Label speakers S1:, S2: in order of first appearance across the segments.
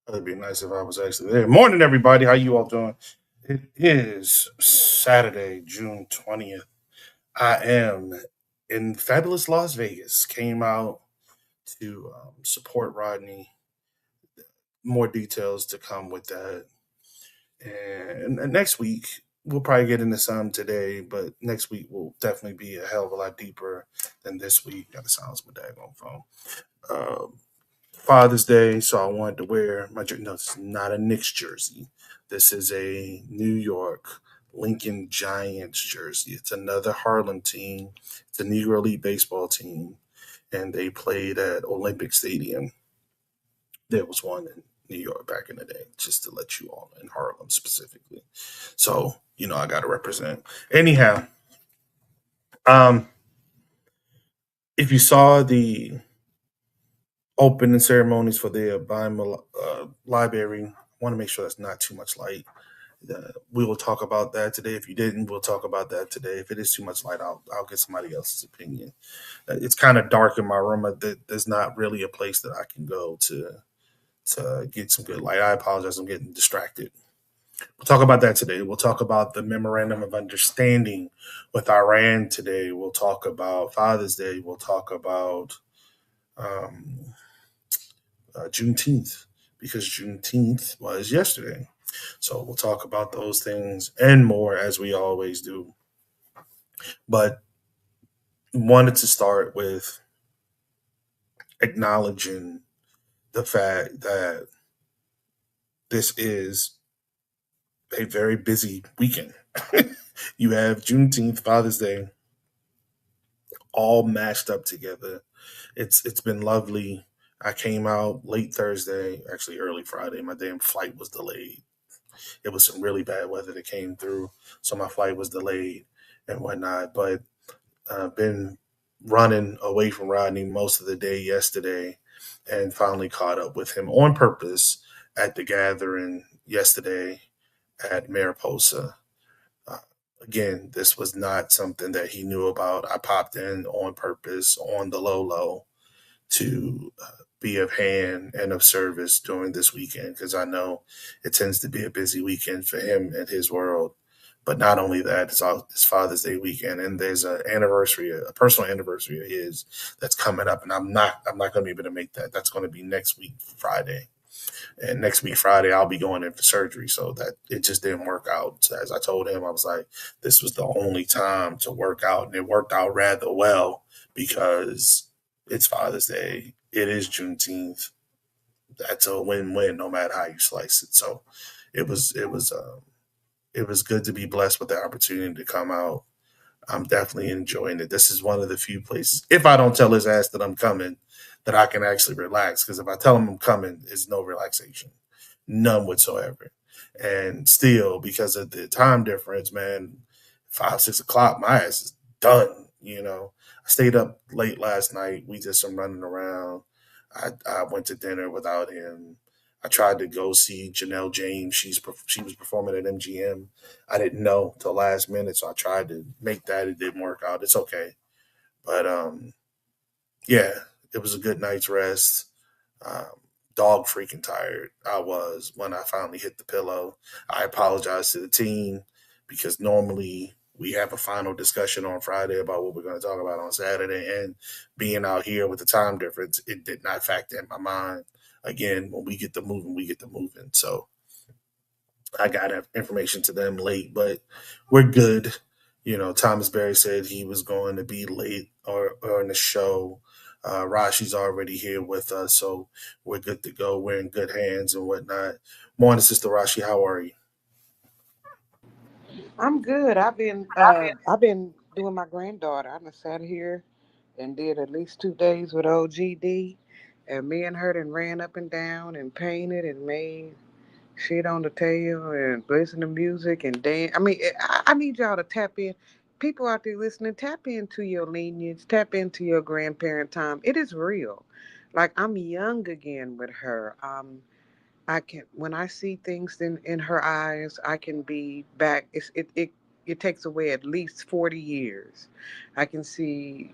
S1: It'd be nice if I was actually there. Morning, everybody. How you all doing? It is Saturday, June 20th. I am in fabulous Las Vegas. Came out to support Rodney. More details to come with that. And next week, we'll probably get into some today, but next week will definitely be a hell of a lot deeper than this week. Got to silence my daggone phone. Um, Father's Day, so I wanted to wear my jersey. No, it's not a Knicks jersey. This is a New York Lincoln Giants jersey. It's another Harlem team. It's a Negro League baseball team, and they played at Olympic Stadium. There was one in New York back in the day, just to let you all in Harlem specifically. So I got to represent. Anyhow, um, if you saw the opening ceremonies for the library. I want to make sure that's not too much light. We will talk about that today. If you didn't, we'll talk about that today. If it is too much light, I'll get somebody else's opinion. It's kind of dark in my room. There's not really a place that I can go to get some good light. I apologize. I'm getting distracted. We'll talk about that today. We'll talk about the memorandum of understanding with Iran today. We'll talk about Father's Day. We'll talk about um, Juneteenth because Juneteenth was yesterday. So we'll talk about those things and more as we always do. But wanted to start with acknowledging the fact that this is a very busy weekend. You have Juneteenth, Father's Day, all mashed up together. It's been lovely. I came out late Thursday, actually early Friday. My damn flight was delayed. It was some really bad weather that came through, so my flight was delayed and whatnot. But been running away from Rodney most of the day yesterday, and finally caught up with him on purpose at the gathering yesterday at Mariposa. Uh, Again, this was not something that he knew about. I popped in on purpose on the low to be of hand and of service during this weekend because I know it tends to be a busy weekend for him and his world. But not only that, it's Father's Day weekend, and there's a personal anniversary of his that's coming up, and I'm not going to be able to make that. That's going to be next week Friday, and next week Friday I'll be going in for surgery, so that it just didn't work out. So as I told him, I was like, this was the only time to work out, and it worked out rather well because it's Father's Day. It is Juneteenth. That's a win-win, no matter how you slice it. So it was it was it was good to be blessed with the opportunity to come out. I'm definitely enjoying it. This is one of the few places, if I don't tell his ass that I'm coming, that I can actually relax. Because if I tell him I'm coming, it's no relaxation, none whatsoever. And still, because of the time difference, man, 5, 6 o'clock, my ass is done. I stayed up late last night. We did some running around. I went to dinner without him. I tried to go see Janelle James. She was performing at MGM. I didn't know till last minute, so I tried to make that. It didn't work out. It's okay, but yeah, it was a good night's rest. Um, Dog freaking tired I was when I finally hit the pillow. I apologize to the team because normally we have a final discussion on Friday about what we're going to talk about on Saturday, and being out here with the time difference, it did not factor in my mind. Again, when we get to moving, we get to moving. So I got information to them late, but we're good. Thomas Berry said he was going to be late or in the show. Rashi's already here with us, so we're good to go. We're in good hands and whatnot. Morning, Sister Rashi. How are you?
S2: I'm good. I've been doing my granddaughter. I done sat here and did at least 2 days with OGD, and me and her done ran up and down and painted and made shit on the table and listen to music and dance. I need y'all to tap in. People out there listening, tap into your lineage, tap into your grandparent time. It is real. Like I'm young again with her. I can when I see things in her eyes, I can be back. It takes away at least 40 years. I can see.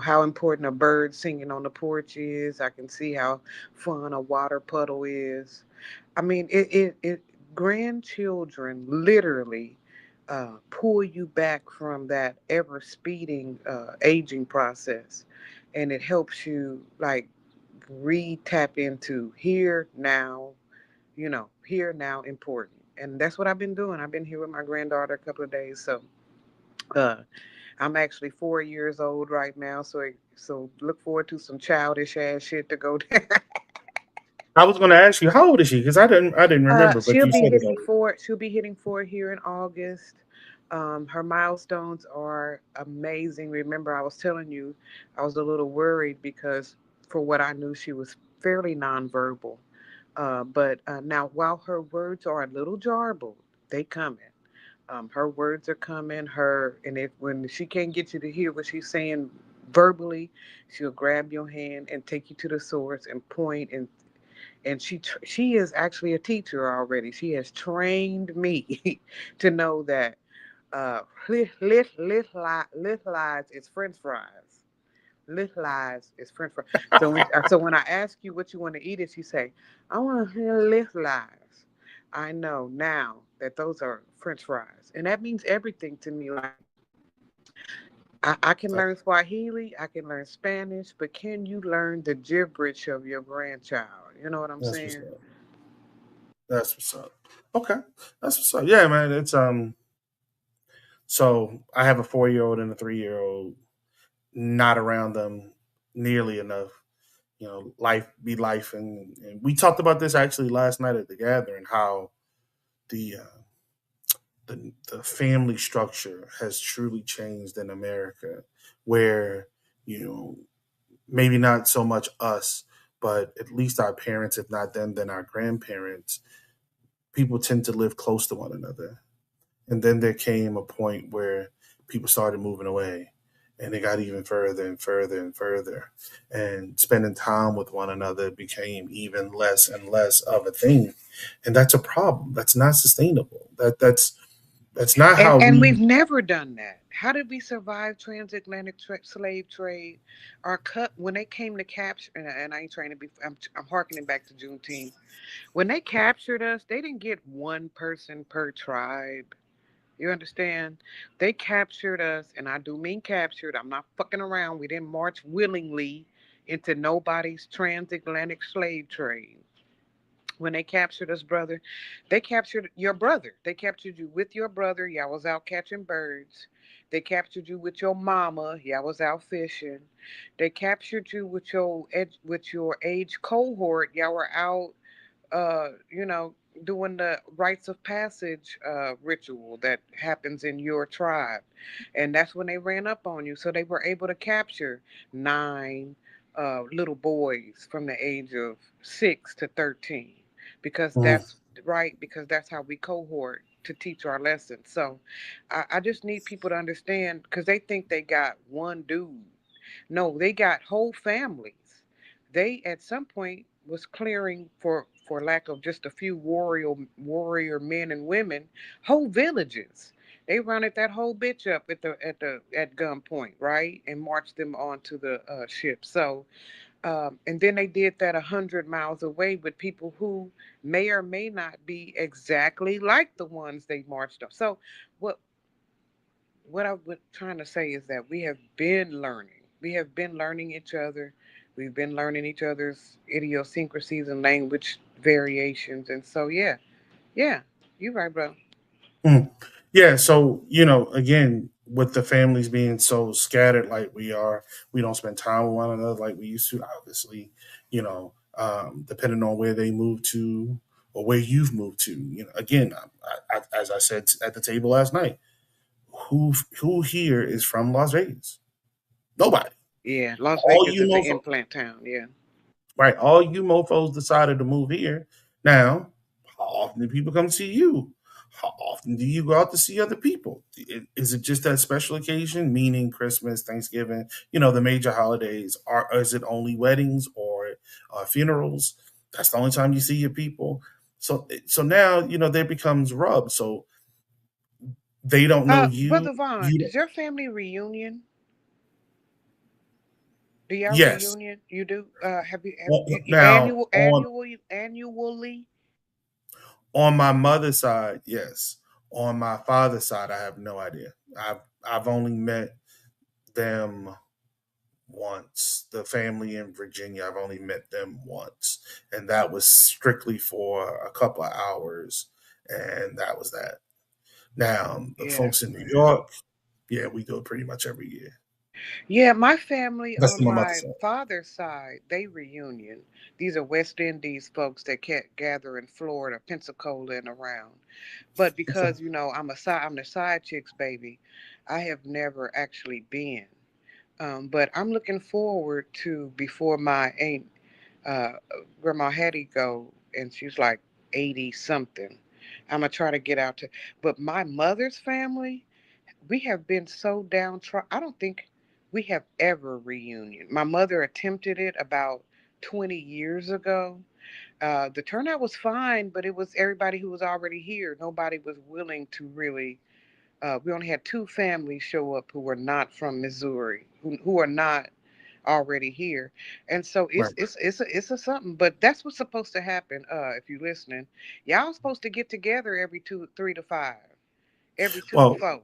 S2: how important a bird singing on the porch is. I can see how fun a water puddle is. I mean, grandchildren literally pull you back from that ever speeding aging process, and it helps you like re tap into here now, here now important. And that's what I've been doing. I've been here with my granddaughter a couple of days. So uh, I'm actually 4 years old right now. So look forward to some childish ass shit to go down.
S1: I was going to ask you, how old is she? Because I didn't remember, but
S2: She'll
S1: you
S2: be
S1: said it
S2: hitting
S1: already.
S2: four. She'll be hitting four here in August. Her milestones are amazing. Remember, I was telling you, I was a little worried because, for what I knew, she was fairly nonverbal. But now, while her words are a little jarbled, they coming. Her words are coming. And if when she can't get you to hear what she's saying verbally, she'll grab your hand and take you to the source and point, and she is actually a teacher already. She has trained me to know that little lies is French fries. Little lies is French fries. So when I ask you what you want to eat, and she say, "I want to hear little lies." I know now that those are French fries, and that means everything to me. Like I can
S1: That-
S2: learn Swahili, I can learn Spanish, but can you learn the gibberish of your grandchild? You know what I'm
S1: That's what's
S2: saying?
S1: up. That's what's up. Okay, that's what's up. Yeah, man. It's So I have a 4-year-old and a 3-year-old. Not around them nearly enough. Life be life, and we talked about this actually last night at the gathering. How the uh, the family structure has truly changed in America, where you know maybe not so much us, but at least our parents, if not them, then our grandparents. People tend to live close to one another. And then there came a point where people started moving away and it got even further and further and further. And spending time with one another became even less and less of a thing. And that's a problem. That's not sustainable. That's not
S2: And
S1: how
S2: and we've
S1: we
S2: never done that. How did we survive transatlantic slave trade? Our cut when they came to capture, and I ain't trying to be. I'm harkening back to Juneteenth. When they captured us, they didn't get one person per tribe. You understand? They captured us, and I do mean captured. I'm not fucking around. We didn't march willingly into nobody's transatlantic slave trade. When they captured us, brother, they captured your brother. They captured you with your brother. Y'all was out catching birds. They captured you with your mama. Y'all was out fishing. They captured you with your age cohort. Y'all were out uh, you know, doing the rites of passage ritual that happens in your tribe. And that's when they ran up on you. So they were able to capture nine little boys from the age of 6 to 13 because
S1: mm,
S2: that's how we cohort to teach our lessons. So I just need people to understand because they think they got one dude. No, they got whole families. They at some point was clearing for lack of just a few warrior men and women, whole villages. They rounded that whole bitch up at gunpoint, right, and marched them onto the ship. So, and then they did that 100 miles away with people who may or may not be exactly like the ones they marched up. So, what what I was trying to say is that we have been learning. We have been learning each other. We've been learning each other's idiosyncrasies and language variations. And so, yeah, yeah, you're right, bro.
S1: mm. Yeah. So again, with the families being so scattered like we are, we don't spend time with one another like we used to. Obviously, depending on where they move to or where you've moved to. Again, as I said at the table last night, who here is from Las Vegas? Nobody.
S2: Yeah, Las
S1: All
S2: Vegas
S1: you
S2: is an
S1: mofos,
S2: implant town. Yeah.
S1: right? All you mofos decided to move here. Now, how often do people come see you? How often do you go out to see other people? Is it just that special occasion, meaning Christmas, Thanksgiving, the major holidays? Or is it only weddings or funerals? That's the only time you see your people. So now there becomes rub. So they don't know you.
S2: Brother Vaughn,
S1: You
S2: is your family reunion? Do y'all
S1: Yes,
S2: reunion? You do? Have you
S1: now
S2: annually?
S1: on my mother's side, yes. On my father's side, I have no idea. I've only met them once. The family in Virginia, I've only met them once, and that was strictly for a couple of hours, and that was that. Now, the
S2: Yeah,
S1: folks in New York, yeah, we do it pretty much every year.
S2: yeah. My family
S1: That's
S2: on
S1: my mother's
S2: my
S1: side.
S2: father's side, they reunion. These are West Indies folks that can't gather in Florida, Pensacola, and around. But
S1: Okay.
S2: because I'm the side chicks baby, I have never actually been. But I'm looking forward to before my aunt uh, Grandma Hattie go, and she's like 80 something. I'm gonna try to get out to. But my mother's family, we have been so downtrodden. I don't think we have ever reunion. My mother attempted it about 20 years ago. The turnout was fine, but it was everybody who was already here. Nobody was willing to really. We only had two families show up who were not from Missouri, who are not already here, and so
S1: Right.
S2: it's a something. But that's what's supposed to happen. If you're listening, y'all supposed to get together every two, 3 to 5, every two to
S1: Well,
S2: four.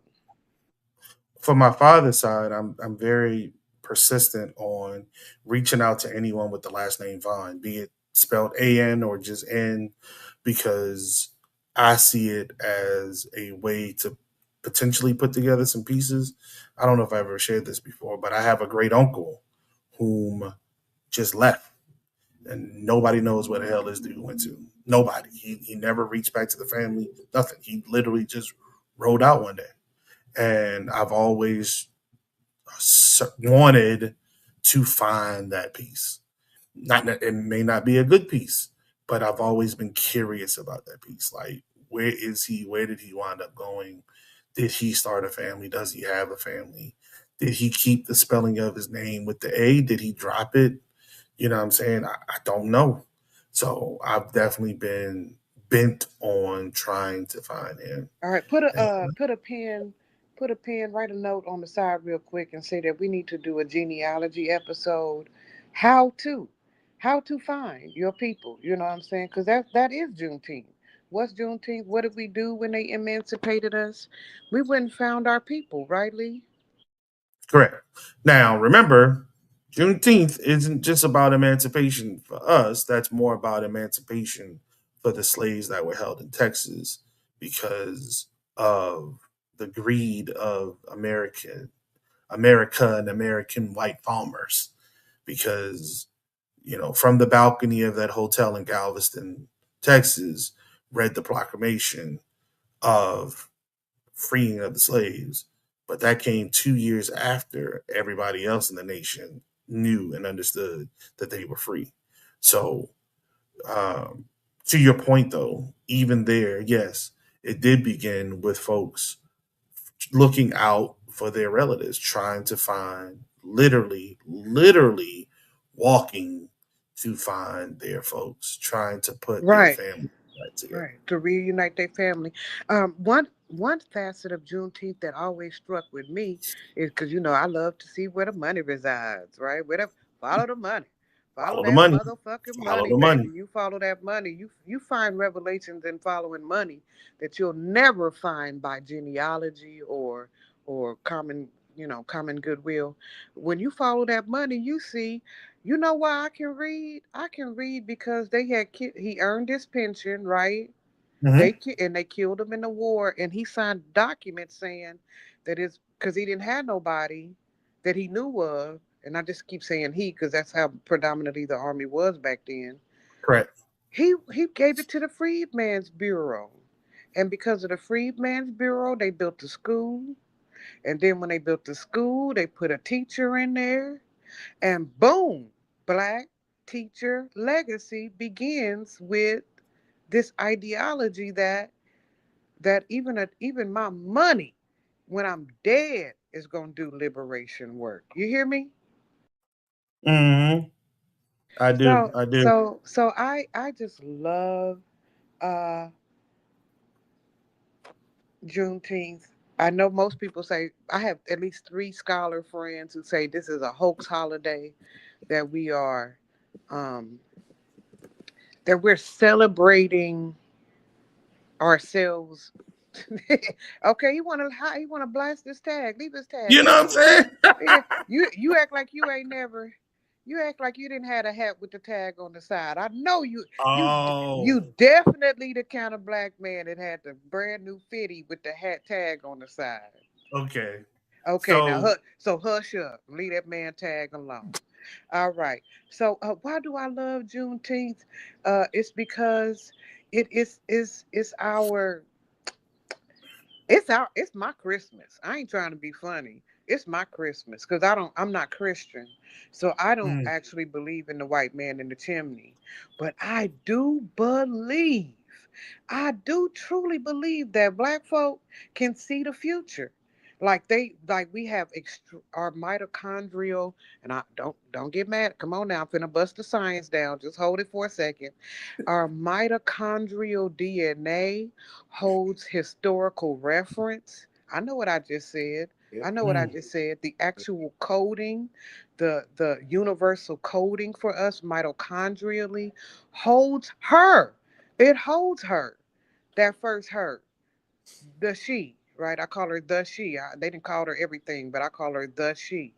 S1: for my father's side, I'm very persistent on reaching out to anyone with the last name Vaughn, be it spelled AN or just N, because I see it as a way to potentially put together some pieces. I don't know if I ever shared this before, but I have a great uncle whom just left, and nobody knows where the hell this dude went to. Nobody. He never reached back to the family. Nothing. He literally just rode out one day, and I've always wanted to find that piece. Not that it may not be a good piece, but I've always been curious about that piece. Like, where is he? Where did he wind up going? Did he start a family? Does he have a family? Did he keep the spelling of his name with the A? Did he drop it? You know what I'm saying? I don't know. So I've definitely been bent on trying to find him.
S2: All right, put a pen, write a note on the side real quick and say that we need to do a genealogy episode. How to, how to find your people. You know what I'm saying? Because that is Juneteenth. What's Juneteenth? What did we do when they emancipated us? We went and found our people, right, Lee?
S1: Correct. Now, remember, Juneteenth isn't just about emancipation for us. That's more about emancipation for the slaves that were held in Texas because of the greed of America and American white farmers. Because, from the balcony of that hotel in Galveston, Texas, read the proclamation of freeing of the slaves. But that came 2 years after everybody else in the nation knew and understood that they were free. So, um, to your point, though, even there, yes, it did begin with folks looking out for their relatives, trying to find, literally walking to find their folks, trying to put their
S2: Right.
S1: family back together.
S2: Right, to reunite their family. One facet of Juneteenth that always struck with me is because I love to see where the money resides. Right, whatever. Follow the money. Follow
S1: Follow the
S2: that
S1: money.
S2: motherfucking
S1: Follow
S2: money,
S1: the money.
S2: baby. You follow that money. You find revelations in following money that you'll never find by genealogy or common goodwill. When you follow that money, you see. You know why I can read? I can read because he earned his pension, right?
S1: Hmm.
S2: They killed him in the war, and he signed documents saying that it's because he didn't have nobody that he knew of. And I just keep saying he because that's how predominantly the army was back then.
S1: Correct.
S2: He gave it to the Freedman's Bureau, and because of the Freedman's Bureau, they built the school. And then when they built the school, they put a teacher in there, and boom, black teacher legacy begins with this ideology that even my money when I'm dead is gonna do liberation work. You hear me?
S1: Hmm. I do.
S2: So
S1: I do.
S2: so I just love uh Juneteenth. I know most people say, I have at least three scholar friends who say this is a hoax holiday, that we are, um, that we're celebrating ourselves. Okay, you want to blast this tag? Leave this tag
S1: You know what I'm
S2: alone.
S1: saying?
S2: Yeah, you act like you ain't never. You act like you didn't have a hat with the tag on the side. I know you
S1: Oh,
S2: definitely the kind of black man that had the brand new fitty with the hat tag on the side.
S1: okay.
S2: Okay, now
S1: So,
S2: so hush up. Leave that man tag alone. All right. So why do I love Juneteenth? It's because it's our it's my Christmas. I ain't trying to be funny. It's my Christmas because I'm not Christian. So I don't
S1: mm,
S2: actually believe in the white man in the chimney. But I do truly believe that black folk can see the future. Like we have our mitochondrial, and I don't get mad. Come on now, I'm finna bust the science down. Just hold it for a second. Our mitochondrial DNA holds historical reference. I know what I just said. I know what I
S1: mm,
S2: just said. The actual coding, the universal coding for us mitochondrially holds her. It holds her. That first her, the she, right? I call her the she. They didn't call her everything, but I call her the she.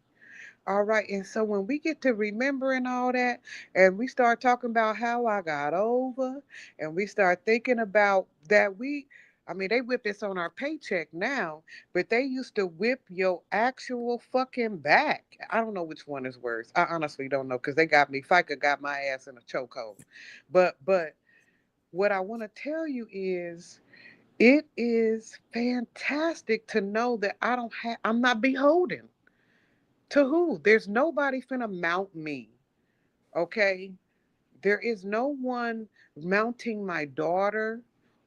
S2: All right. And so when we get to remembering all that and we start talking about how I got over and we start thinking about that I mean, they whip this on our paycheck now, but they used to whip your actual fucking back. I don't know which one is worse. I honestly don't know because they got me. FICA got my ass in a chokehold. But what I want to tell you is it is fantastic to know that I'm not beholden to who? There's nobody finna mount me. Okay? There is no one mounting my daughter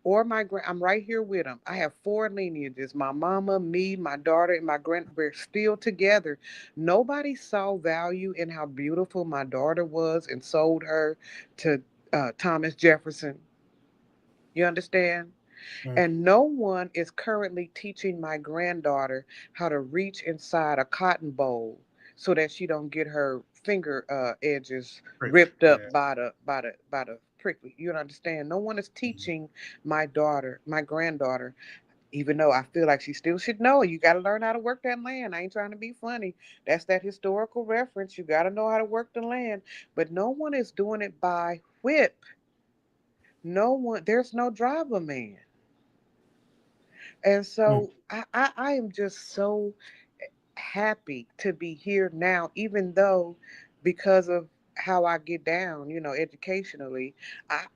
S2: or I'm right here with them. I have four lineages. My mama, me, my daughter, and my grand we're still together. Nobody saw value in how beautiful my daughter was and sold her to Thomas Jefferson. You understand?
S1: mm.
S2: And no one is currently teaching my granddaughter how to reach inside a cotton bowl so that she don't get her finger edges
S1: Prick.
S2: ripped up
S1: Yeah.
S2: by the prickly. You understand? No one is
S1: Mm.
S2: teaching my granddaughter, even though I feel like she still should know. You got to learn how to work that land. I ain't trying to be funny. That's that historical reference. You got to know how to work the land. But no one is doing it by whip. No one. There's no driver man. And
S1: Mm.
S2: so I am just so happy to be here now, even though because of how I get down, educationally,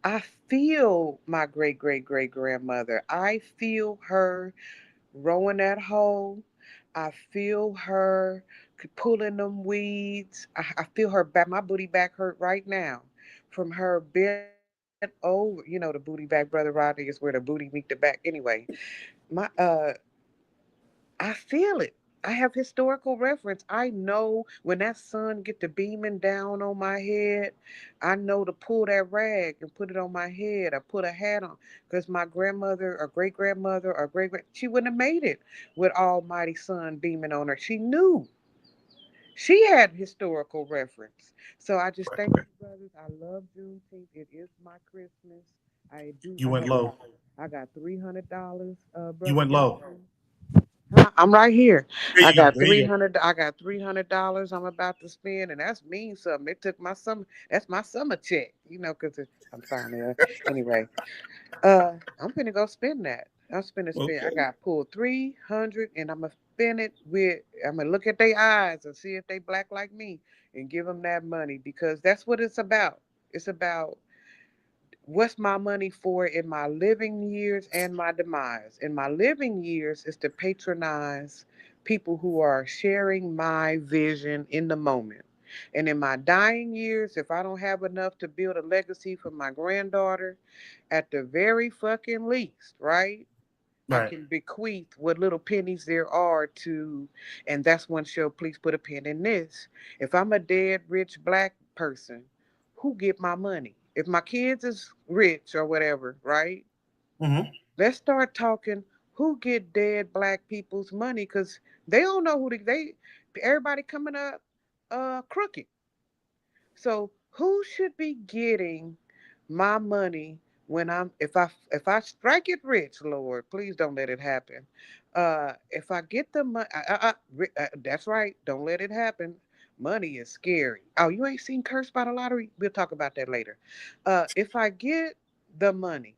S2: I feel my great great great grandmother. I feel her rowing that hoe. I feel her pulling them weeds. I feel her back. My booty back hurt right now from her bent over. The booty back, brother Rodney, is where the booty meet the back. Anyway, my I feel it. I have historical reference. I know when that sun get to beaming down on my head, I know to pull that rag and put it on my head. I put a hat on because my grandmother or great grandmother or she wouldn't have made it with almighty sun beaming on her. She knew. She had historical reference. So I just
S1: Right.
S2: thank you, brothers. I love Juneteenth. It is my Christmas. I do.
S1: You went low.
S2: I got $300,
S1: You
S2: brother
S1: went low.
S2: Jonathan. Huh? I'm right here.
S1: There
S2: I
S1: you go.
S2: got
S1: There you
S2: three
S1: go.
S2: hundred. I got $300. I'm about to spend, and that's mean something. They took my summer. That's my summer check. Because I'm fine there. Anyway, I'm finna go spend that. I'm finna spend. I
S1: Okay.
S2: got pulled 300, and I'm gonna spend it with. I'm gonna look at their eyes and see if they black like me, and give them that money because that's what it's about. It's about what's my money for in my living years and my demise. In my living years is to patronize people who are sharing my vision in the moment. And in my dying years, if I don't have enough to build a legacy for my granddaughter, at the very fucking least, right? I
S1: Right.
S2: can bequeath what little pennies there are to, and that's one show. Please put a pin in this. If I'm a dead rich black person, who get my money? If my kids is rich or whatever, right?
S1: Mm-hmm.
S2: Let's start talking. who get dead black people's money because they don't know who they everybody coming up crooked. So who should be getting my money when I'm if I strike it rich, Lord, please don't let it happen. If I get the money, that's right, don't let it happen. Money is scary. Oh, you ain't seen Cursed by the Lottery? We'll talk about that later. If I get the money,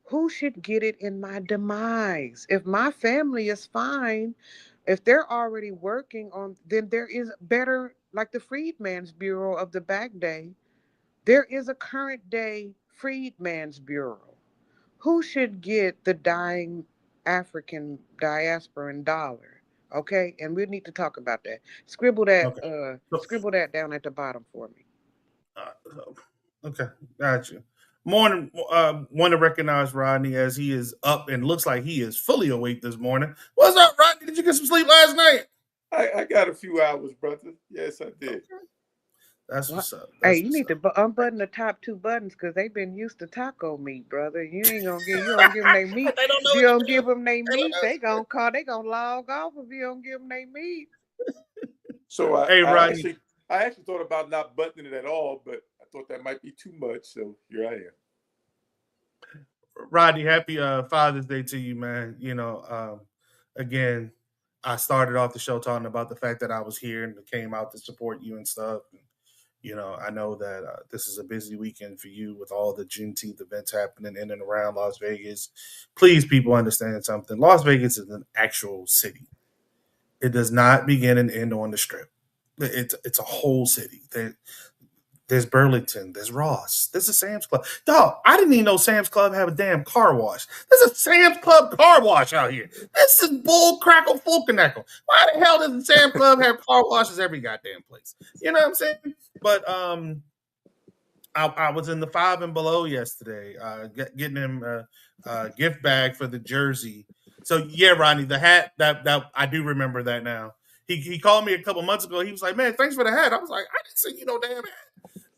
S2: who should get it in my demise? If my family is fine, if they're already working on, then there is better, like the Freedman's Bureau of the back day, there is a current day Freedman's Bureau. Who should get the dying African diasporan dollar? Okay, and we need to talk about that.
S1: Okay. So,
S2: Scribble that down at the bottom for me.
S1: okay, got you. Morning. Want to recognize Rodney as he is up and looks like he is fully awake this morning. What's up, Rodney? Did you get some sleep last night?
S3: I got a few hours, brother. Yes, I did.
S1: Okay, that's
S2: What?
S1: what's up.
S2: Hey,
S1: That's
S2: you
S1: what's
S2: need to
S1: up.
S2: unbutton the top two buttons because they've been used to taco meat, brother. You don't give them their meat.
S1: They don't
S2: If
S1: know
S2: you
S1: it's
S2: don't
S1: real.
S2: give them their
S1: They don't
S2: meat,
S1: know it's
S2: they gonna log off if you don't give them their meat.
S3: So I,
S1: real. Hey,
S3: I
S1: Rodney.
S3: actually I actually thought about not buttoning it at all, but I thought that might be too much. So here I am.
S1: Rodney, happy Father's Day to you, man. Again, I started off the show talking about the fact that I was here and came out to support you and stuff. I know that this is a busy weekend for you with all the Juneteenth events happening in and around Las Vegas. Please, people, understand something. Las Vegas is an actual city. It does not begin and end on the strip. It's a whole city. There's Burlington. There's Ross. There's a Sam's Club. Dog, I didn't even know Sam's Club have a damn car wash. There's a Sam's Club car wash out here. This is bull crackle fulkanackle. Why the hell doesn't Sam's Club have car washes every goddamn place? You know what I'm saying? But I was in the Five and Below yesterday, getting him a gift bag for the jersey. So yeah, Rodney, the hat that I do remember that now. He called me a couple months ago. He was like, "Man, thanks for the hat." I was like, "I didn't send you no damn hat."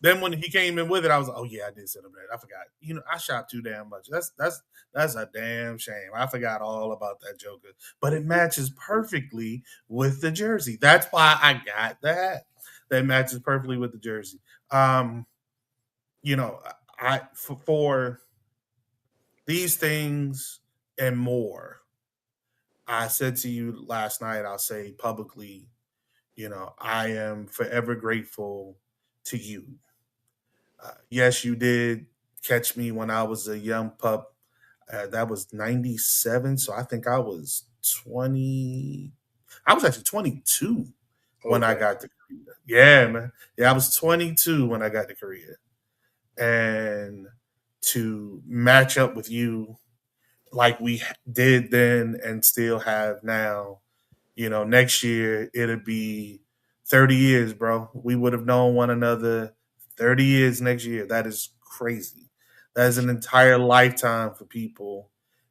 S1: Then when he came in with it, I was like, "Oh yeah, I did send him that. I forgot. I shop too damn much. That's a damn shame. I forgot all about that Joker. But it matches perfectly with the jersey. That's why I got the hat. That matches perfectly with the jersey. Um, you know, for these things and more, I said to you last night. I'll say publicly. I am forever grateful to you. Yes, you did catch me when I was a young pup. That was 97. So I think I was 20. I was actually 22
S3: Oh
S1: when I
S3: damn.
S1: got to Korea. Yeah, man. Yeah, I was 22 when I got to Korea. And to match up with you like we did then and still have now, next year it'll be 30 years, bro. We would have known one another 30 years next year. That is crazy. That is an entire lifetime for people.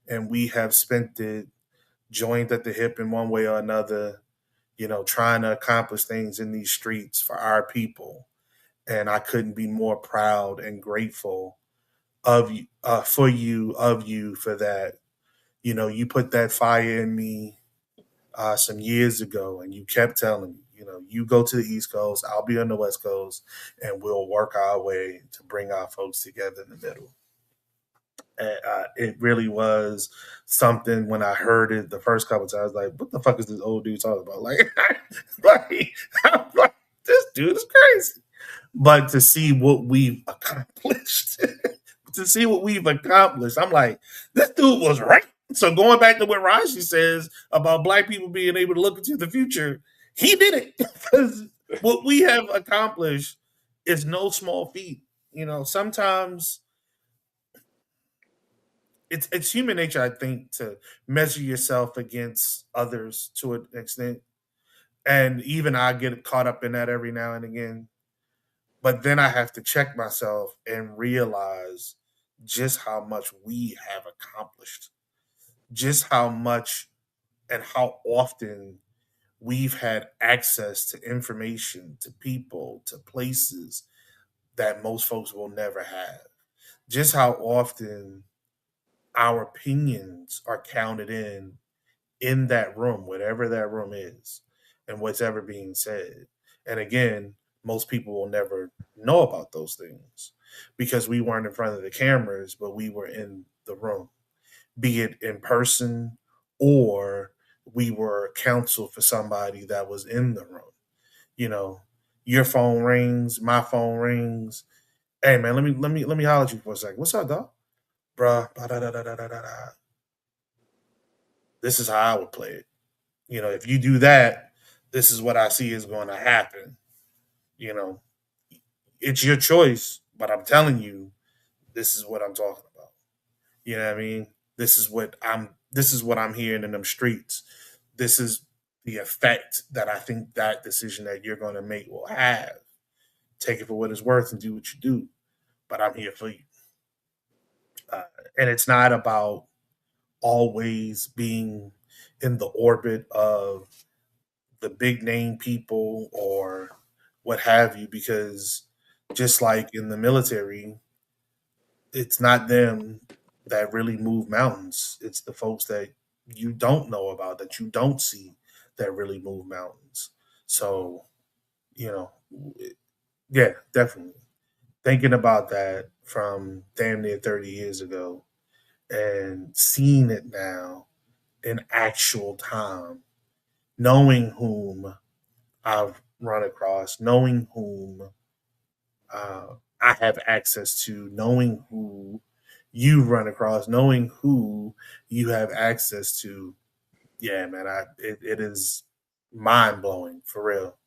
S1: And we have spent it joined at the hip in one way or another, trying to accomplish things in these streets for our people. And I couldn't be more proud and grateful of you, of you for that. You put that fire in me some years ago, and you kept telling me, you go to the East Coast, I'll be on the West Coast, and we'll work our way to bring our folks together in the middle. And it really was something when I heard it the first couple times, like, what the fuck is this old dude talking about? Like, like, I'm like, this dude is crazy. But to see what we've accomplished, to see what we've accomplished, I'm like, this dude was right. So going back to what Rashi says about black people being able to look into the future, he did it. Because what we have accomplished is no small feat. Sometimes it's human nature, I think, to measure yourself against others to an extent. And even I get caught up in that every now and again. But then I have to check myself and realize just how much we have accomplished, just how much and how often we've had access to information, to people, to places that most folks will never have. Just how often our opinions are counted in that room, whatever that room is, and what's ever being said. And again, most people will never know about those things because we weren't in front of the cameras, but we were in the room, be it in person or we were counsel for somebody that was in the room. You know, your phone rings, my phone rings. Hey man, let me holler at you for a second. What's up, dog? Bruh, da-da-da-da-da-da-da. This is how I would play it. If you do that, this is what I see is going to happen. You know, it's your choice, but I'm telling you, this is what I'm talking about. You know what I mean? This is what I'm hearing in them streets. This is the effect that I think that decision that you're going to make will have. Take it for what it's worth and do what you do. But I'm here for you. Uh, and it's not about always being in the orbit of the big name people or what have you, because just like in the military, it's not them that really move mountains. It's the folks that you don't know about, that you don't see, that really move mountains. So, you know, yeah, definitely. Thinking about that from damn near 30 years ago and seeing it now in actual time, knowing whom I've run across, knowing whom I have access to, knowing who you run across, knowing who you have access to. Yeah, man, it is mind blowing for real.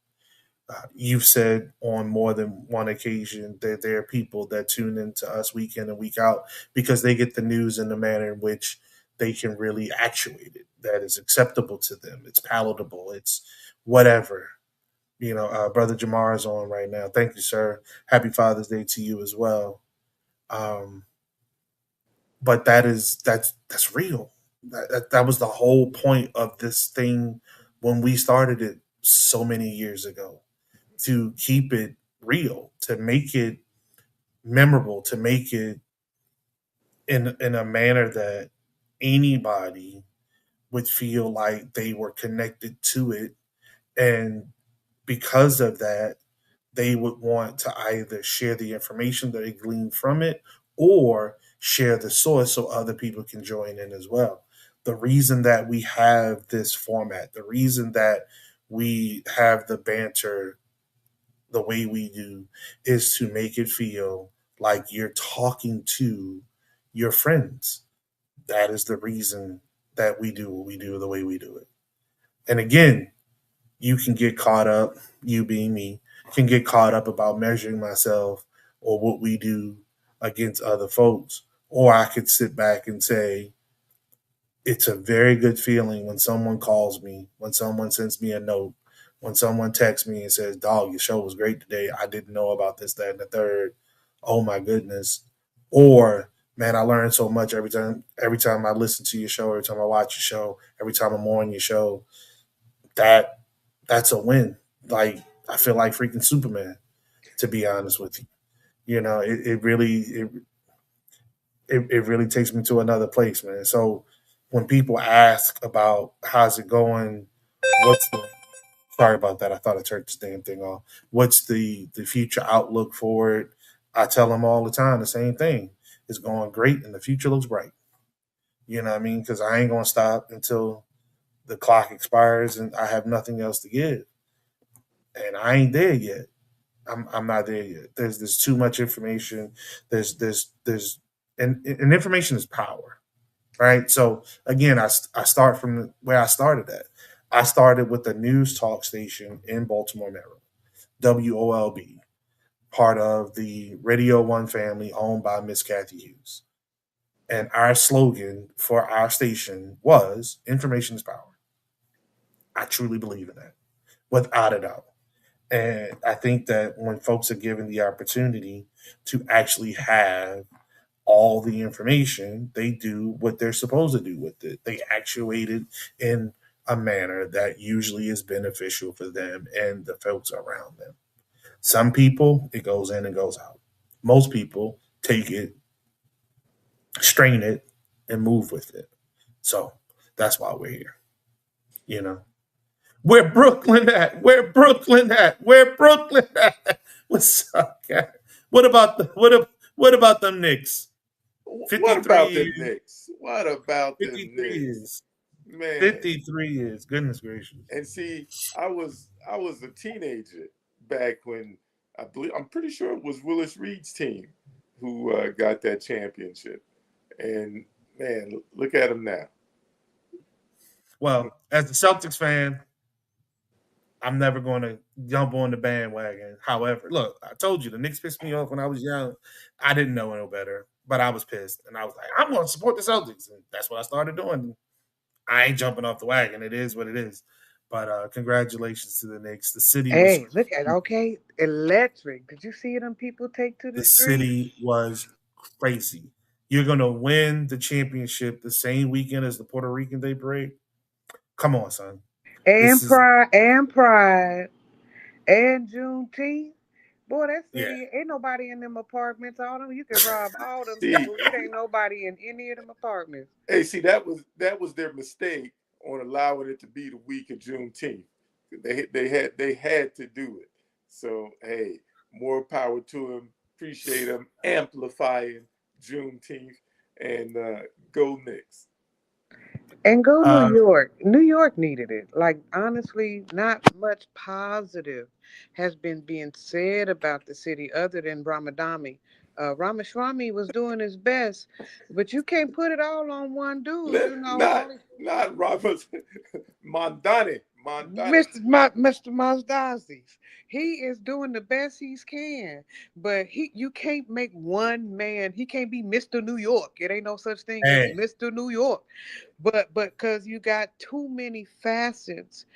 S1: You've said on more than one occasion that there are people that tune into us week in and week out because they get the news in the manner in which they can really actuate it. That is acceptable to them. It's palatable. It's whatever. Brother Jamar is on right now. Thank you, sir. Happy Father's Day to you as well. Um, but that's real. That was the whole point of this thing when we started it so many years ago, to keep it real, to make it memorable, to make it in a manner that anybody would feel like they were connected to it, and because of that, they would want to either share the information that they glean from it or share the source so other people can join in as well. The reason that we have this format, the reason that we have the banter the way we do, is to make it feel like you're talking to your friends. That is the reason that we do what we do the way we do it. And again, you can get caught up, you being me, can get caught up about measuring myself or what we do against other folks. Or I could sit back and say, it's a very good feeling when someone calls me, when someone sends me a note, when someone texts me and says, Dog, your show was great today. I didn't know about this, that, and the third. Oh my goodness. Or man, I learned so much every time I listen to your show, every time I watch your show, every time I'm on your show. That that's a win. Like I feel like freaking Superman, to be honest with you. It really takes me to another place, man. So when people ask about how's it going, what's the sorry about that. I thought I turned this damn thing off. What's the future outlook for it? I tell them all the time the same thing. It's going great and the future looks bright. You know what I mean? Because I ain't gonna stop until the clock expires and I have nothing else to give. And I ain't there yet. I'm not there yet. There's too much information. There's and information is power, right? So again, I start from where I started at. I started with the news talk station in Baltimore, Maryland, WOLB, part of the Radio One family owned by Miss Kathy Hughes. And our slogan for our station was information is power. I truly believe in that, without a doubt. And I think that when folks are given the opportunity to actually have all the information, they do what they're supposed to do with it. They actuate it in a manner that usually is beneficial for them and the folks around them. Some people, it goes in and goes out. Most people take it, strain it, and move with it. So that's why we're here. You know, where Brooklyn at? Where Brooklyn at? Where Brooklyn at? What's up, guy? What about the what about them Knicks?
S3: What
S1: 53
S3: about them
S1: years.
S3: Knicks? What about them
S1: 53
S3: Knicks?
S1: years.
S3: Man.
S1: 53 years. Goodness gracious.
S3: And see, I was a teenager back when I'm pretty sure it was Willis Reed's team who got that championship. And man, look at them now.
S1: Well, as a Celtics fan, I'm never going to jump on the bandwagon. However, look, I told you the Knicks pissed me off when I was young. I didn't know no better, but I was pissed, and I was like, I'm going to support the Celtics, and that's what I started doing. I ain't jumping off the wagon. It is what it is. But congratulations to the Knicks.
S2: Hey, look at okay, electric. Did you see them people take to the
S1: The
S2: streets?
S1: city was crazy. You're gonna win the championship the same weekend as the Puerto Rican Day Parade. Come on, son.
S2: And
S1: This is
S2: pride and Juneteenth. Boy, that
S1: yeah.
S2: city ain't nobody in them apartments. All them you can rob all them
S3: See,
S2: people. It ain't nobody in any of them apartments.
S3: hey, see that was their mistake on allowing it to be the week of Juneteenth. They had to do it. So hey, more power to them. Appreciate them amplifying Juneteenth and go Knicks.
S2: And go New
S1: Uh,
S2: York. New York needed it. Like honestly, not much positive has been being said about the city other than Ramadami. Ramaswamy was doing his best, but you can't put it all on one dude.
S3: Let,
S2: You know,
S3: not
S2: only
S3: not Robert Mondani.
S2: Mr. Mazdazis. He is doing the best he can, but you can't make one man. He can't be Mr. New York. It ain't no such thing as
S1: hey,
S2: Mr. New York. But because you got too many facets,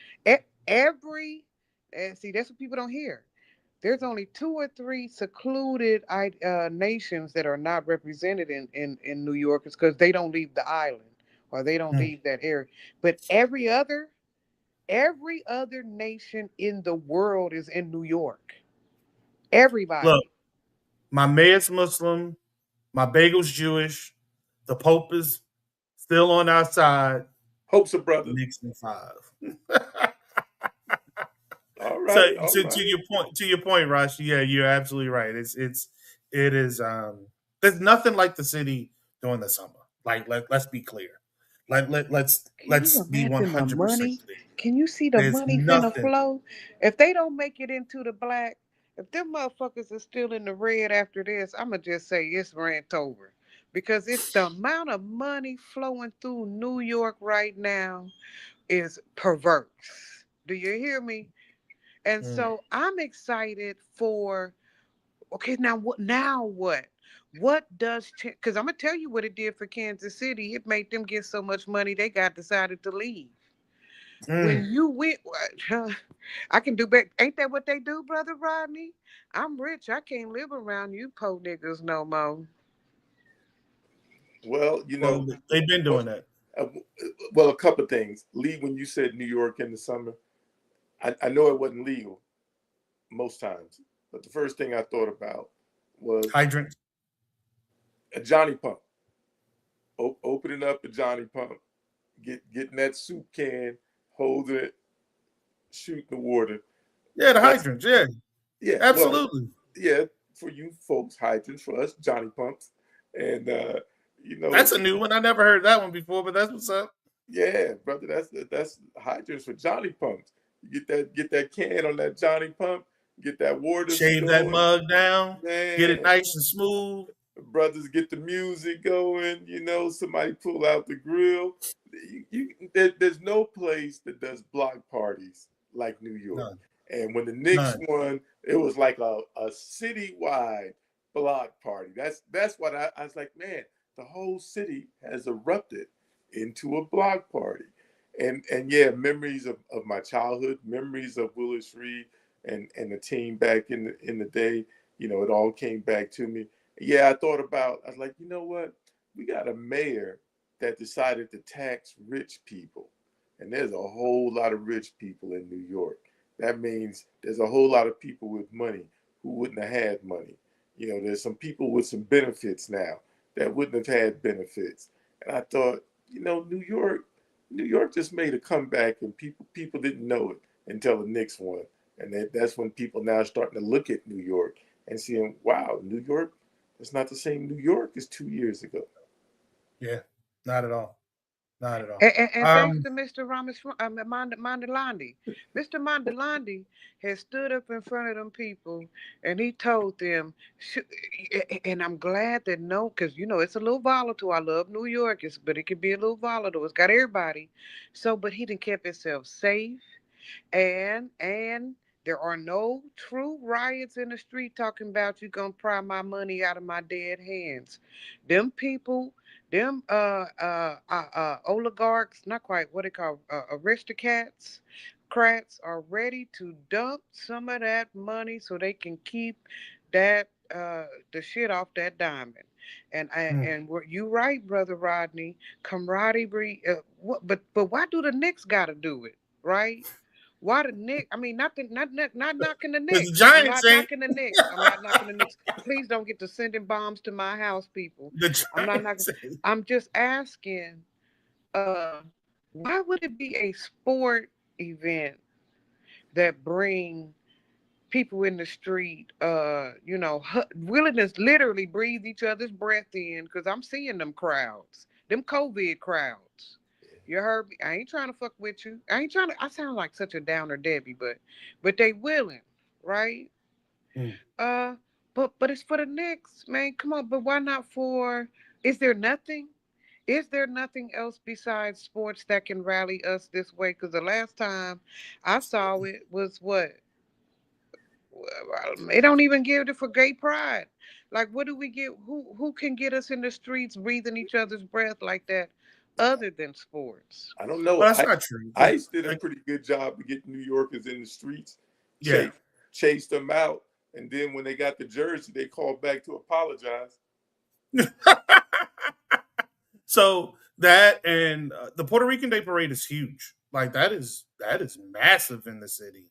S2: every and see that's what people don't hear. There's only two or three secluded nations that are not represented in New York. It's because they don't leave the island or they don't
S1: hmm.
S2: leave that area. But every other nation in the world is in New York.
S1: Look,
S2: Everybody.
S1: my mayor's Muslim, my bagel's Jewish, the Pope is still on our side.
S3: Hopes of brother.
S1: Knicks in five.
S3: All
S1: So
S3: right, all
S1: to
S3: right.
S1: your point, Rashi, yeah, you're absolutely right. It is there's nothing like the city during the summer. Like let's be clear.
S2: Can you
S1: Let's be
S2: imagine the
S1: 100%
S2: money?
S1: clear.
S2: Can you see the
S1: There's
S2: money finna
S1: nothing.
S2: flow? If they don't make it into the black, if them motherfuckers are still in the red after this, I'ma just say it's rant over. Because it's the amount of money flowing through New York right now is perverse. Do you hear me? And
S1: Mm.
S2: so I'm excited for okay, now what? Now what? What does because I'm gonna tell you what it did for Kansas City. It made them get so much money they got decided to leave. When
S1: Mm.
S2: you went, I can do better. Ain't that what they do, brother Rodney? I'm rich. I can't live around you po niggas no more.
S3: Well,
S1: Well, they've been
S3: well,
S1: doing that.
S3: uh, well, a couple of things. Lee, when you said New York in the summer, I know it wasn't legal most times, but the first thing I thought about was
S1: Hydrant.
S3: a Johnny Pump. Opening up a Johnny Pump, getting that soup can, holding it, shooting the water.
S1: Yeah, the
S3: That's
S1: hydrants. Yeah,
S3: yeah. Well,
S1: absolutely.
S3: yeah. For you folks, hydrants. For us, Johnny Pumps. And you know,
S1: That's a new one. I never heard that one before, but that's what's up.
S3: yeah, brother. That's hydrants for Johnny Pumps. You get that can on that Johnny Pump. Get that water
S1: Shave that
S3: going,
S1: mug down, get it
S3: man.
S1: nice and smooth.
S3: Brothers get the music going. Somebody pull out the grill. There's no place that does block parties like New York.
S1: None,
S3: And when the Knicks
S1: none.
S3: won, it was like a citywide block party. That's what I was like, man, the whole city has erupted into a block party. And yeah, memories of my childhood, memories of Willis Reed and the team back in the day, it all came back to me. Yeah, I was like, you know what? We got a mayor that decided to tax rich people. And there's a whole lot of rich people in New York. That means there's a whole lot of people with money who wouldn't have had money. There's some people with some benefits now that wouldn't have had benefits. And I thought, New York just made a comeback, and people didn't know it until the Knicks won, and that's when people now are starting to look at New York and seeing, wow, New York, it's not the same New York as 2 years ago.
S1: Yeah, not at all. Not at all.
S2: And thanks
S1: Um,
S2: to Mr. Mondalandi. Mr. Mondalandi has stood up in front of them people and he told them, and I'm glad that no, because it's a little volatile. I love New York, but it can be a little volatile. It's got everybody. So, but he done kept himself safe and there are no true riots in the street talking about you gonna pry my money out of my dead hands. Them people, them oligarchs, not quite what they call aristocrats, crats are ready to dump some of that money so they can keep that the shit off that diamond.
S1: hmm.
S2: And you right, brother Rodney. Camaraderie. But why do the Knicks got to do it, right? Why the Knicks? I mean, not knocking the
S1: Because the
S2: Knicks. I'm
S1: Giants
S2: not
S1: ain't
S2: knocking the Knicks. I'm not knocking the Knicks. Please don't get to sending bombs to my house, people.
S1: the
S2: I'm not knocking.
S1: Giants ain't.
S2: I'm just asking. Uh, why would it be a sport event that bring people in the street? Willingness literally breathe each other's breath in because I'm seeing them crowds, them COVID crowds. You heard me? I ain't trying to fuck with you. I ain't trying to. I sound like such a downer Debbie, but they willing, right?
S1: Mm.
S2: Uh, but it's for the Knicks, man. Come on, but why not for? Is there nothing? Is there nothing else besides sports that can rally us this way? Because the last time I saw it was what? Well, they don't even give it for gay pride. Like, what do we get? Who can get us in the streets breathing each other's breath like that, other than sports?
S3: I don't know.
S1: Well, that's not true. Because
S3: ICE did a pretty good job of getting New Yorkers in the streets,
S1: yeah.
S3: chase, chased them out, and then when they got the jersey, they called back to apologize.
S1: So that and the Puerto Rican Day Parade is huge. Like that is massive in the city.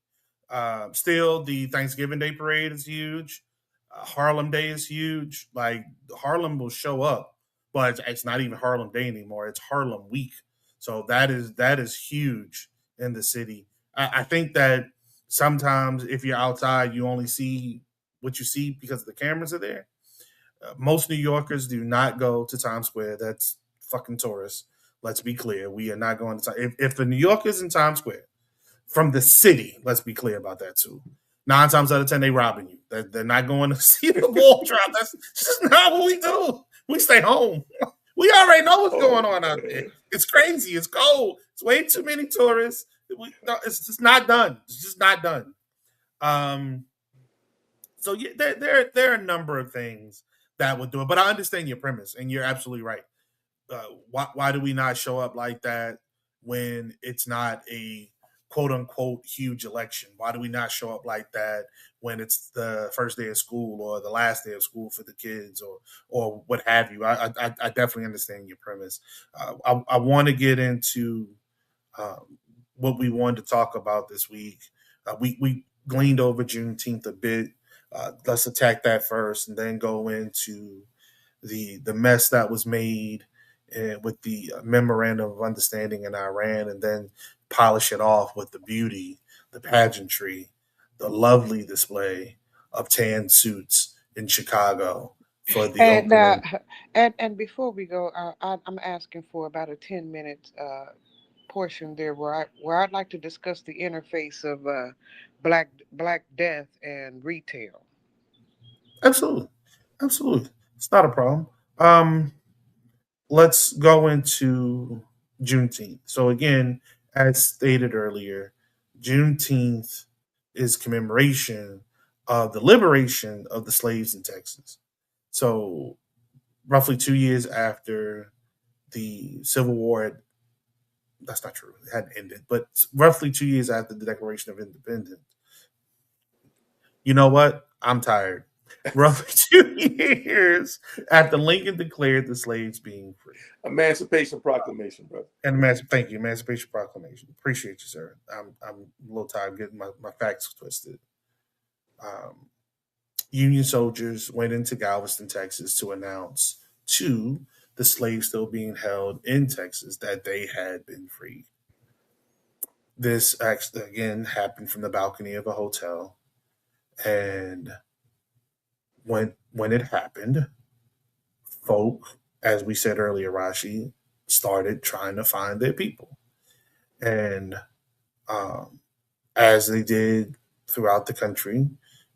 S1: Still, the Thanksgiving Day Parade is huge. Harlem Day is huge. Like Harlem will show up, but it's not even Harlem Day anymore. It's Harlem Week. So that is huge in the city. I think that sometimes if you're outside, you only see what you see because the cameras are there. Most New Yorkers do not go to Times Square. That's fucking tourists. Let's be clear. We are not going to. If the New Yorkers in Times Square from the city, let's be clear about that too. 9 times out of 10, they robbing you. They're not going to see the ball drop. That's just not what we do. We stay home. We already know what's going
S3: Oh
S1: on out there.
S3: man,
S1: It's crazy. It's cold. It's way too many tourists. No, it's just not done. It's just not done. Um, so yeah, there are a number of things that would do it. But I understand your premise, and you're absolutely right. Why do we not show up like that when it's not a quote unquote huge election? Why do we not show up like that when it's the first day of school or the last day of school for the kids or what have you? I definitely understand your premise. I want to get into um, what we wanted to talk about this week. We gleaned over Juneteenth a bit. Let's attack that first, and then go into the mess that was made with the memorandum of understanding in Iran, and then polish it off with the beauty, the pageantry, the lovely display of tan suits in Chicago for the
S2: And
S1: opening.
S2: before we go, I'm asking for about a 10 minute portion there where I'd like to discuss the interface of Black Death and retail.
S1: Absolutely, absolutely, it's not a problem. Um, let's go into Juneteenth. So again, as stated earlier, Juneteenth is commemoration of the liberation of the slaves in Texas. So roughly 2 years after the Civil War, that's not true, it hadn't ended, but roughly 2 years after the Declaration of Independence, you know what? I'm tired. Roughly 2 years after Lincoln declared the slaves being free.
S3: Emancipation Proclamation, brother.
S1: And thank you, Emancipation Proclamation. Appreciate you, sir. I'm a little tired of getting my facts twisted. Um, Union soldiers went into Galveston, Texas to announce to the slaves still being held in Texas, that they had been freed. This actually again happened from the balcony of a hotel, and when it happened, folk, as we said earlier, Rashi, started trying to find their people, and um, as they did throughout the country,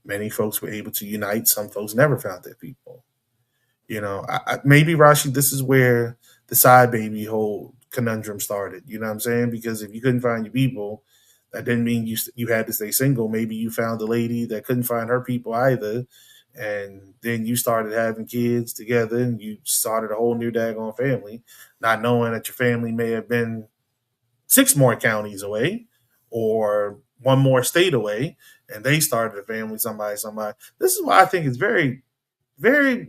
S1: many folks were able to unite. Some folks never found their people. Maybe Rashi, this is where the side baby whole conundrum started. You know what I'm saying? Because if you couldn't find your people, that didn't mean you had to stay single. Maybe you found a lady that couldn't find her people either, and then you started having kids together, and you started a whole new daggone family, not knowing that your family may have been six more counties away or one more state away, and they started a family. Somebody. This is why I think it's very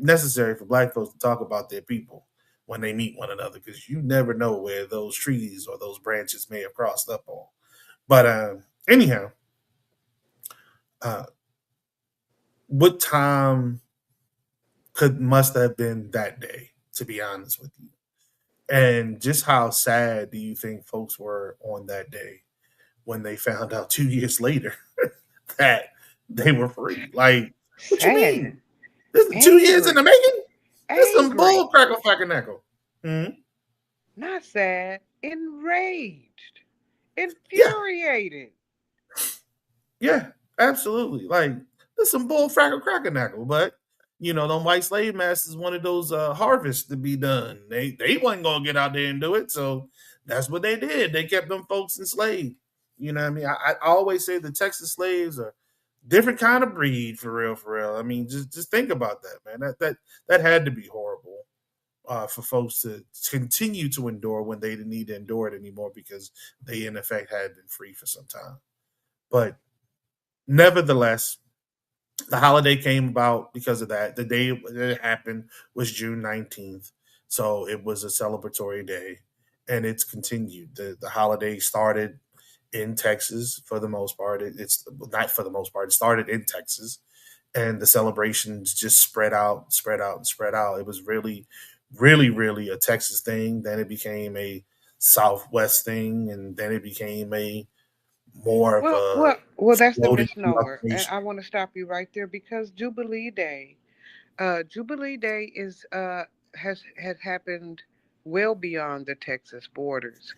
S1: necessary for black folks to talk about their people when they meet one another, because you never know where those trees or those branches may have crossed up on. But anyhow, uh, what time could must have been that day, to be honest with you, and just how sad do you think folks were on that day when they found out 2 years later that they were free? Like, what you
S2: Sad,
S1: mean? This is 2 years in the
S2: angry,
S1: making? This is some bull
S2: angry,
S1: crackle fucking knuckle. Hmm.
S2: not sad, enraged,
S1: Yeah,
S2: infuriated.
S1: yeah, absolutely. Like, there's some bull frackle cracker knackle, but them white slave masters wanted those harvests to be done. They wasn't gonna get out there and do it, so that's what they did. They kept them folks enslaved. You know what I mean? I always say the Texas slaves are different kind of breed, for real, for real. I mean, just think about that, man. That had to be horrible for folks to continue to endure when they didn't need to endure it anymore, because they in effect had been free for some time. But nevertheless, the holiday came about because of that. The day it happened was June 19th. So it was a celebratory day, and it's continued. The holiday started in Texas for the most part. It's not for the most part. It started in Texas, and the celebrations just spread out, spread out, and spread out. It was really, really, really a Texas thing. Then it became a Southwest thing, and then it became a more of a
S2: That's the
S1: exploded throughout
S2: misnomer,
S1: the
S2: and
S1: nation.
S2: I want to stop you right there because Jubilee Day is has happened well beyond the Texas borders,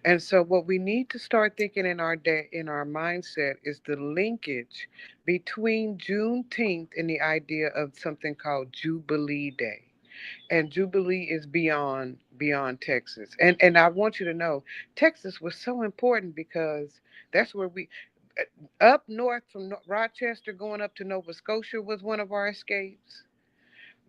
S2: and so what we need to start thinking in our day in our mindset is the linkage between Juneteenth and the idea of something called Jubilee Day. And Jubilee is beyond Texas. And I want you to know Texas was so important because that's where we up north from Rochester going up to Nova Scotia was one of our escapes.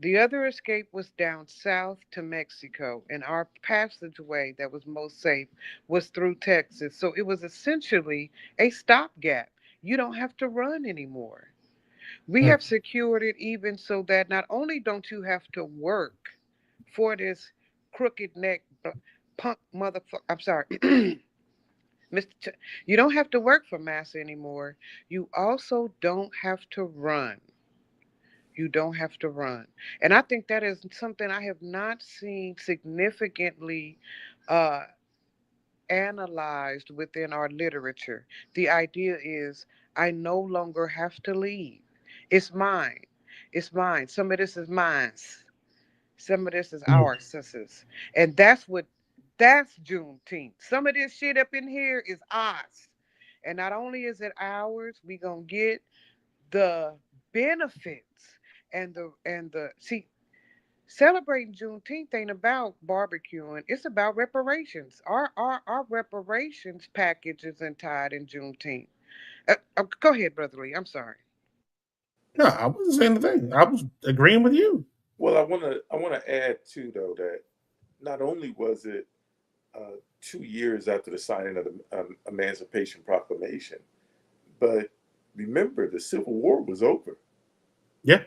S2: The other escape was down south to Mexico, and our passageway that was most safe was through Texas. So it was essentially a stopgap. You don't have to run anymore. We have secured it even so that not only don't you have to work for this crooked neck punk motherfucker, I'm sorry, Mr. You don't have to work for Massa anymore. You also don't have to run. You don't have to run. And I think that is something I have not seen significantly uh, analyzed within our literature. The idea is I no longer have to leave. It's mine. It's mine. Some of this is mine. Some of this is
S1: Mm.
S2: ours, sisters. And that's Juneteenth. Some of this shit up in here is ours. And not only is it ours, we gonna get the benefits and the see celebrating Juneteenth ain't about barbecuing. It's about reparations. Our reparations package isn't tied in Juneteenth. Go ahead, Brother Lee. I'm sorry.
S1: No, I wasn't saying anything. I was agreeing with you.
S3: Well, I want to add too though that not only was it 2 years after the signing of the Emancipation Proclamation, but remember the Civil War was over.
S1: Yeah.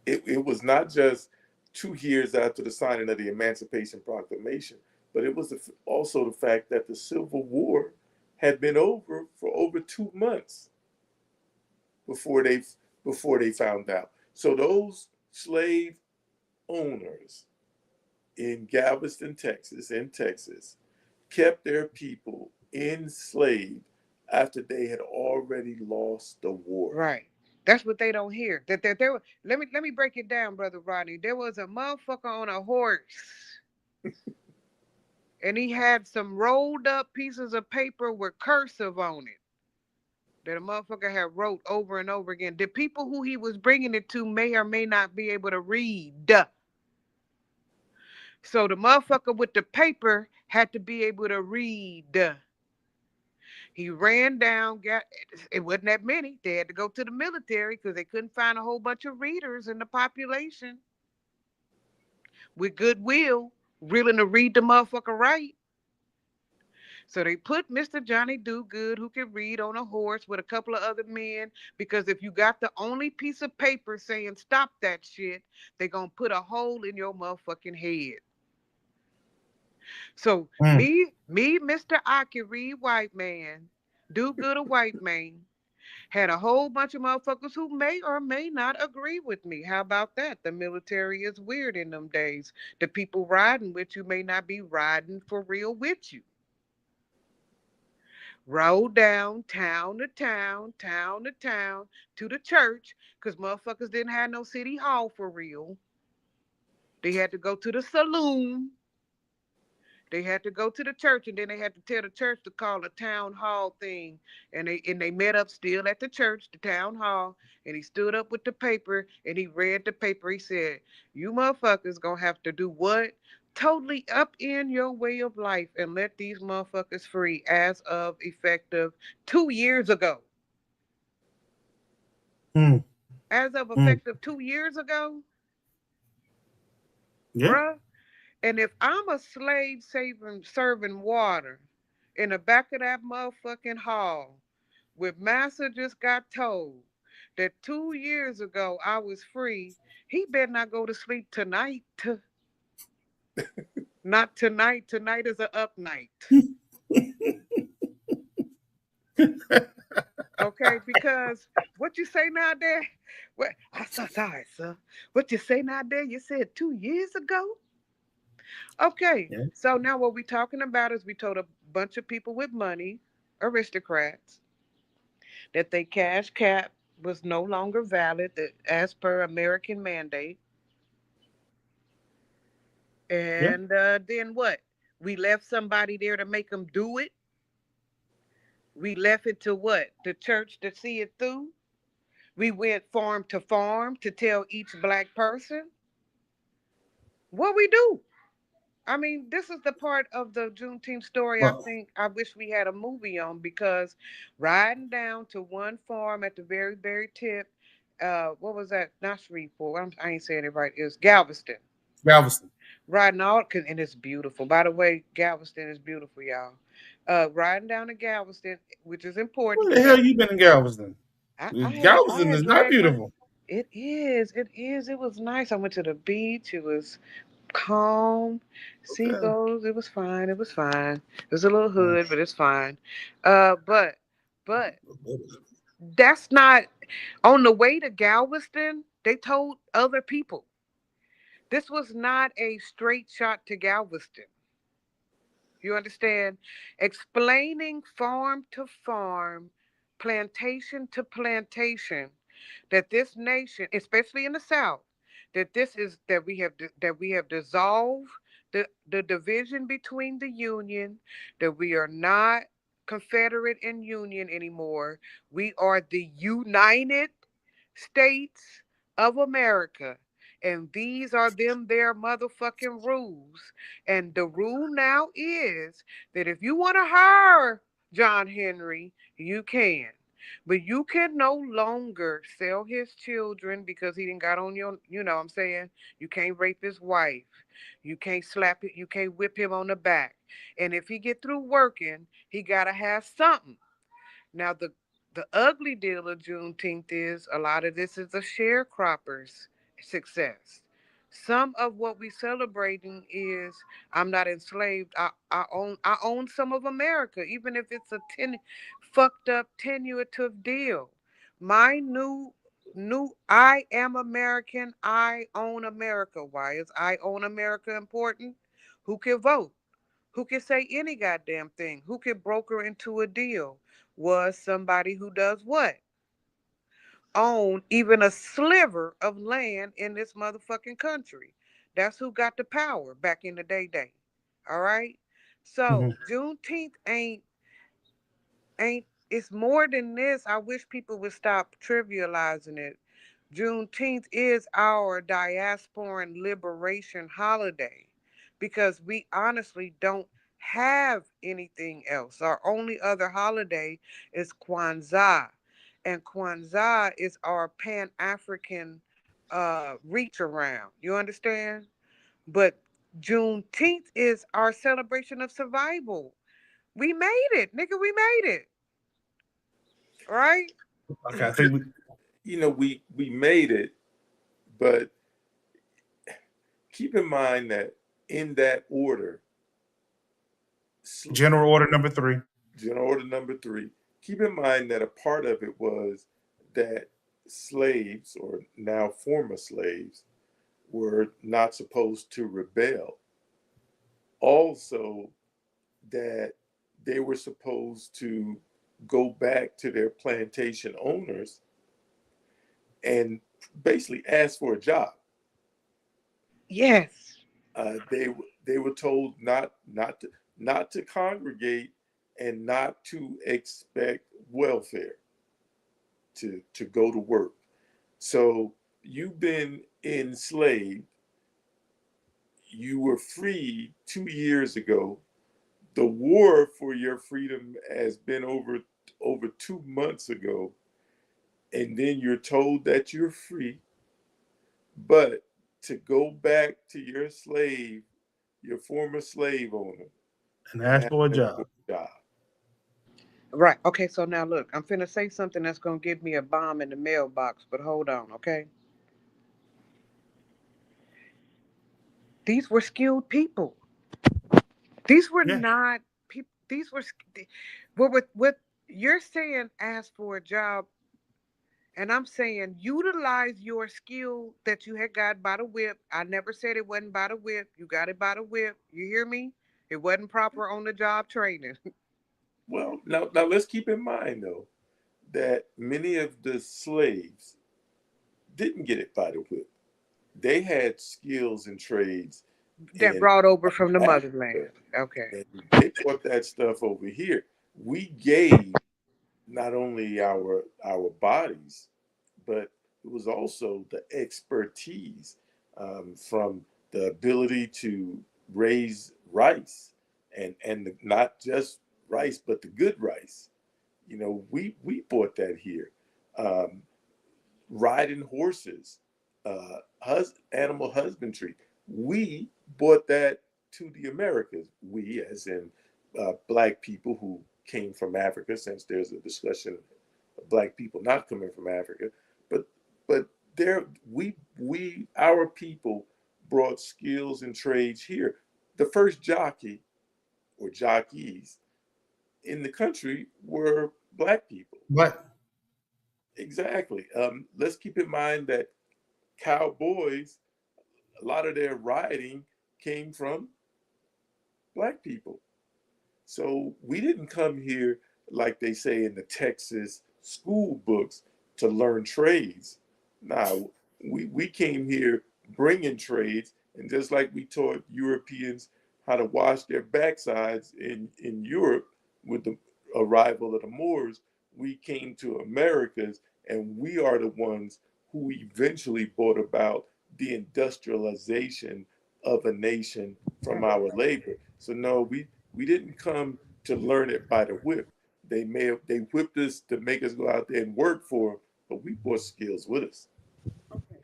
S3: It was not just 2 years after the signing of the Emancipation Proclamation, but it was also the fact that the Civil War had been over for over 2 months before they found out. So those slave owners in Galveston, Texas, kept their people enslaved after they had already lost the war.
S2: Right. That's what they don't hear. That there let me break it down, brother Rodney. There was a motherfucker on a horse, and he had some rolled up pieces of paper with cursive on it that a motherfucker had wrote over and over again. The people who he was bringing it to may or may not be able to read. So the motherfucker with the paper had to be able to read. He ran down, got it wasn't that many. They had to go to the military because they couldn't find a whole bunch of readers in the population with goodwill, willing to read the motherfucker right. So they put Mr. Johnny Do Good, who can read, on a horse with a couple of other men. Because if you got the only piece of paper saying stop that shit, they gonna put a hole in your motherfucking head. So
S1: Mm.
S2: Mr. I can read white man, do good a white man, had a whole bunch of motherfuckers who may or may not agree with me. How about that? The military is weird in them days. The people riding with you may not be riding for real with you. Rode down town to town, town to town, to the church, because motherfuckers didn't have no city hall for real. They had to go to the saloon. They had to go to the church, and then they had to tell the church to call a town hall thing. And they met up still at the church, the town hall, and he stood up with the paper and he read the paper. He said, "You motherfuckers gonna have to do what? Totally up in your way of life and let these motherfuckers free as of effective 2 years ago."
S1: Mm.
S2: As of
S1: Mm.
S2: effective 2 years ago,
S1: Yeah.
S2: bruh. And if I'm a slave serving water in the back of that motherfucking hall, with Massa just got told that 2 years ago I was free, he better not go to sleep tonight. Not tonight. Tonight is a up night. Okay, because what you say now there? What I'm so sorry, sir. What you say now there? You said 2 years ago? Okay,
S1: Yeah.
S2: so now what we talking about is we told a bunch of people with money, aristocrats, that they cash cap was no longer valid as per American mandate.
S1: Yeah.
S2: And then what? We left somebody there to make them do it. We left it to what? The church to see it through. We went farm to farm to tell each black person what we do. I mean, this is the part of the Juneteenth story I
S1: Well,
S2: think I wish we had a movie on, because riding down to one farm at the very, very tip, what was that? Not Shreveport. I ain't saying it right. It was Galveston.
S1: Galveston.
S2: Riding all, and it's beautiful. By the way, Galveston is beautiful, y'all. Riding down to Galveston, which is important
S1: Where
S2: because
S1: the hell you been in Galveston?
S2: I
S1: Galveston
S2: had
S1: is not
S2: dragged my.
S1: beautiful.
S2: It is. It was nice. I went to the beach. It was calm,
S1: Okay.
S2: seagulls. It was fine. It was fine. It was a little
S1: Mm.
S2: hood, but it's fine. But that's not on the way to Galveston. They told other people this was not a straight shot to Galveston. You understand? Explaining farm to farm, plantation to plantation, that this nation, especially in the South, that we have dissolved the division between the Union, that we are not Confederate and Union anymore. We are the United States of America. And these are them their motherfucking rules. And the rule now is that if you want to hire John Henry, you can. But you can no longer sell his children because he didn't got on your, you know what I'm saying? You can't rape his wife. You can't slap it. You can't whip him on the back. And if he get through working, he got to have something. Now, the ugly deal of Juneteenth is a lot of this is a sharecropper's success. Some of what we celebrating is I'm not enslaved. I own some of America, even if it's a fucked up tenuative deal. My new New I am American. I own America. Why is I own America important? Who can vote? Who can say any goddamn thing? Who can broker into a deal? Was somebody who does what? Own even a sliver of land in this motherfucking country. That's who got the power back in the day. All right? So
S1: Mhm.
S2: Juneteenth ain't it's more than this. I wish people would stop trivializing it. Juneteenth is our diasporan liberation holiday because we honestly don't have anything else. Our only other holiday is Kwanzaa, and Kwanzaa is our Pan African reach around. You understand? But Juneteenth is our celebration of survival. We made it, nigga. We made it, right?
S1: Okay, I think we,
S3: We made it, but keep in mind that in that order,
S1: General Order number 3.
S3: General Order number three, keep in mind that a part of it was that slaves, or now former slaves, were not supposed to rebel. Also, that they were supposed to go back to their plantation owners and basically ask for a job.
S2: Yes.
S3: They were told not to congregate and not to expect welfare to go to work. So you've been enslaved. You were freed 2 years ago. The war for your freedom has been over 2 months ago, and then you're told that you're free, but to go back to your former slave owner,
S1: And
S3: and
S1: ask
S3: ask
S1: for a
S3: them for
S1: job.
S3: a job.
S2: Right. Okay, so now look, I'm finna say something that's gonna give me a bomb in the mailbox, but hold on, okay? These were skilled people. These were
S1: Yeah.
S2: not people, these were, what you're saying ask for a job, and I'm saying utilize your skill that you had got by the whip. I never said it wasn't by the whip. You got it by the whip. You hear me? It wasn't proper on the job training.
S3: Well, now let's keep in mind though that many of the slaves didn't get it by the whip. They had skills and trades
S2: That
S3: in
S2: brought over from the
S3: Africa,
S2: motherland. Okay.
S3: and they brought that stuff over here. We gave not only our bodies, but it was also the expertise, from the ability to raise rice, and not just rice, but the good rice. We bought that here. Um, Riding horses, animal husbandry. We brought that to the Americas. We, as in Black people who came from Africa, since there's a discussion of Black people not coming from Africa, but but there we our people brought skills and trades here. The first jockey or jockeys in the country were Black people.
S1: But
S3: Exactly. Let's keep in mind that cowboys, a lot of their riding came from Black people. So we didn't come here, like they say in the Texas school books, to learn trades. Now, we came here bringing trades, and just like we taught Europeans how to wash their backsides in Europe with the arrival of the Moors, we came to Americas, and we are the ones who eventually brought about the industrialization of a nation from our labor. So no, we didn't come to learn it by the whip. They whipped us to make us go out there and work for them, but we brought skills with us.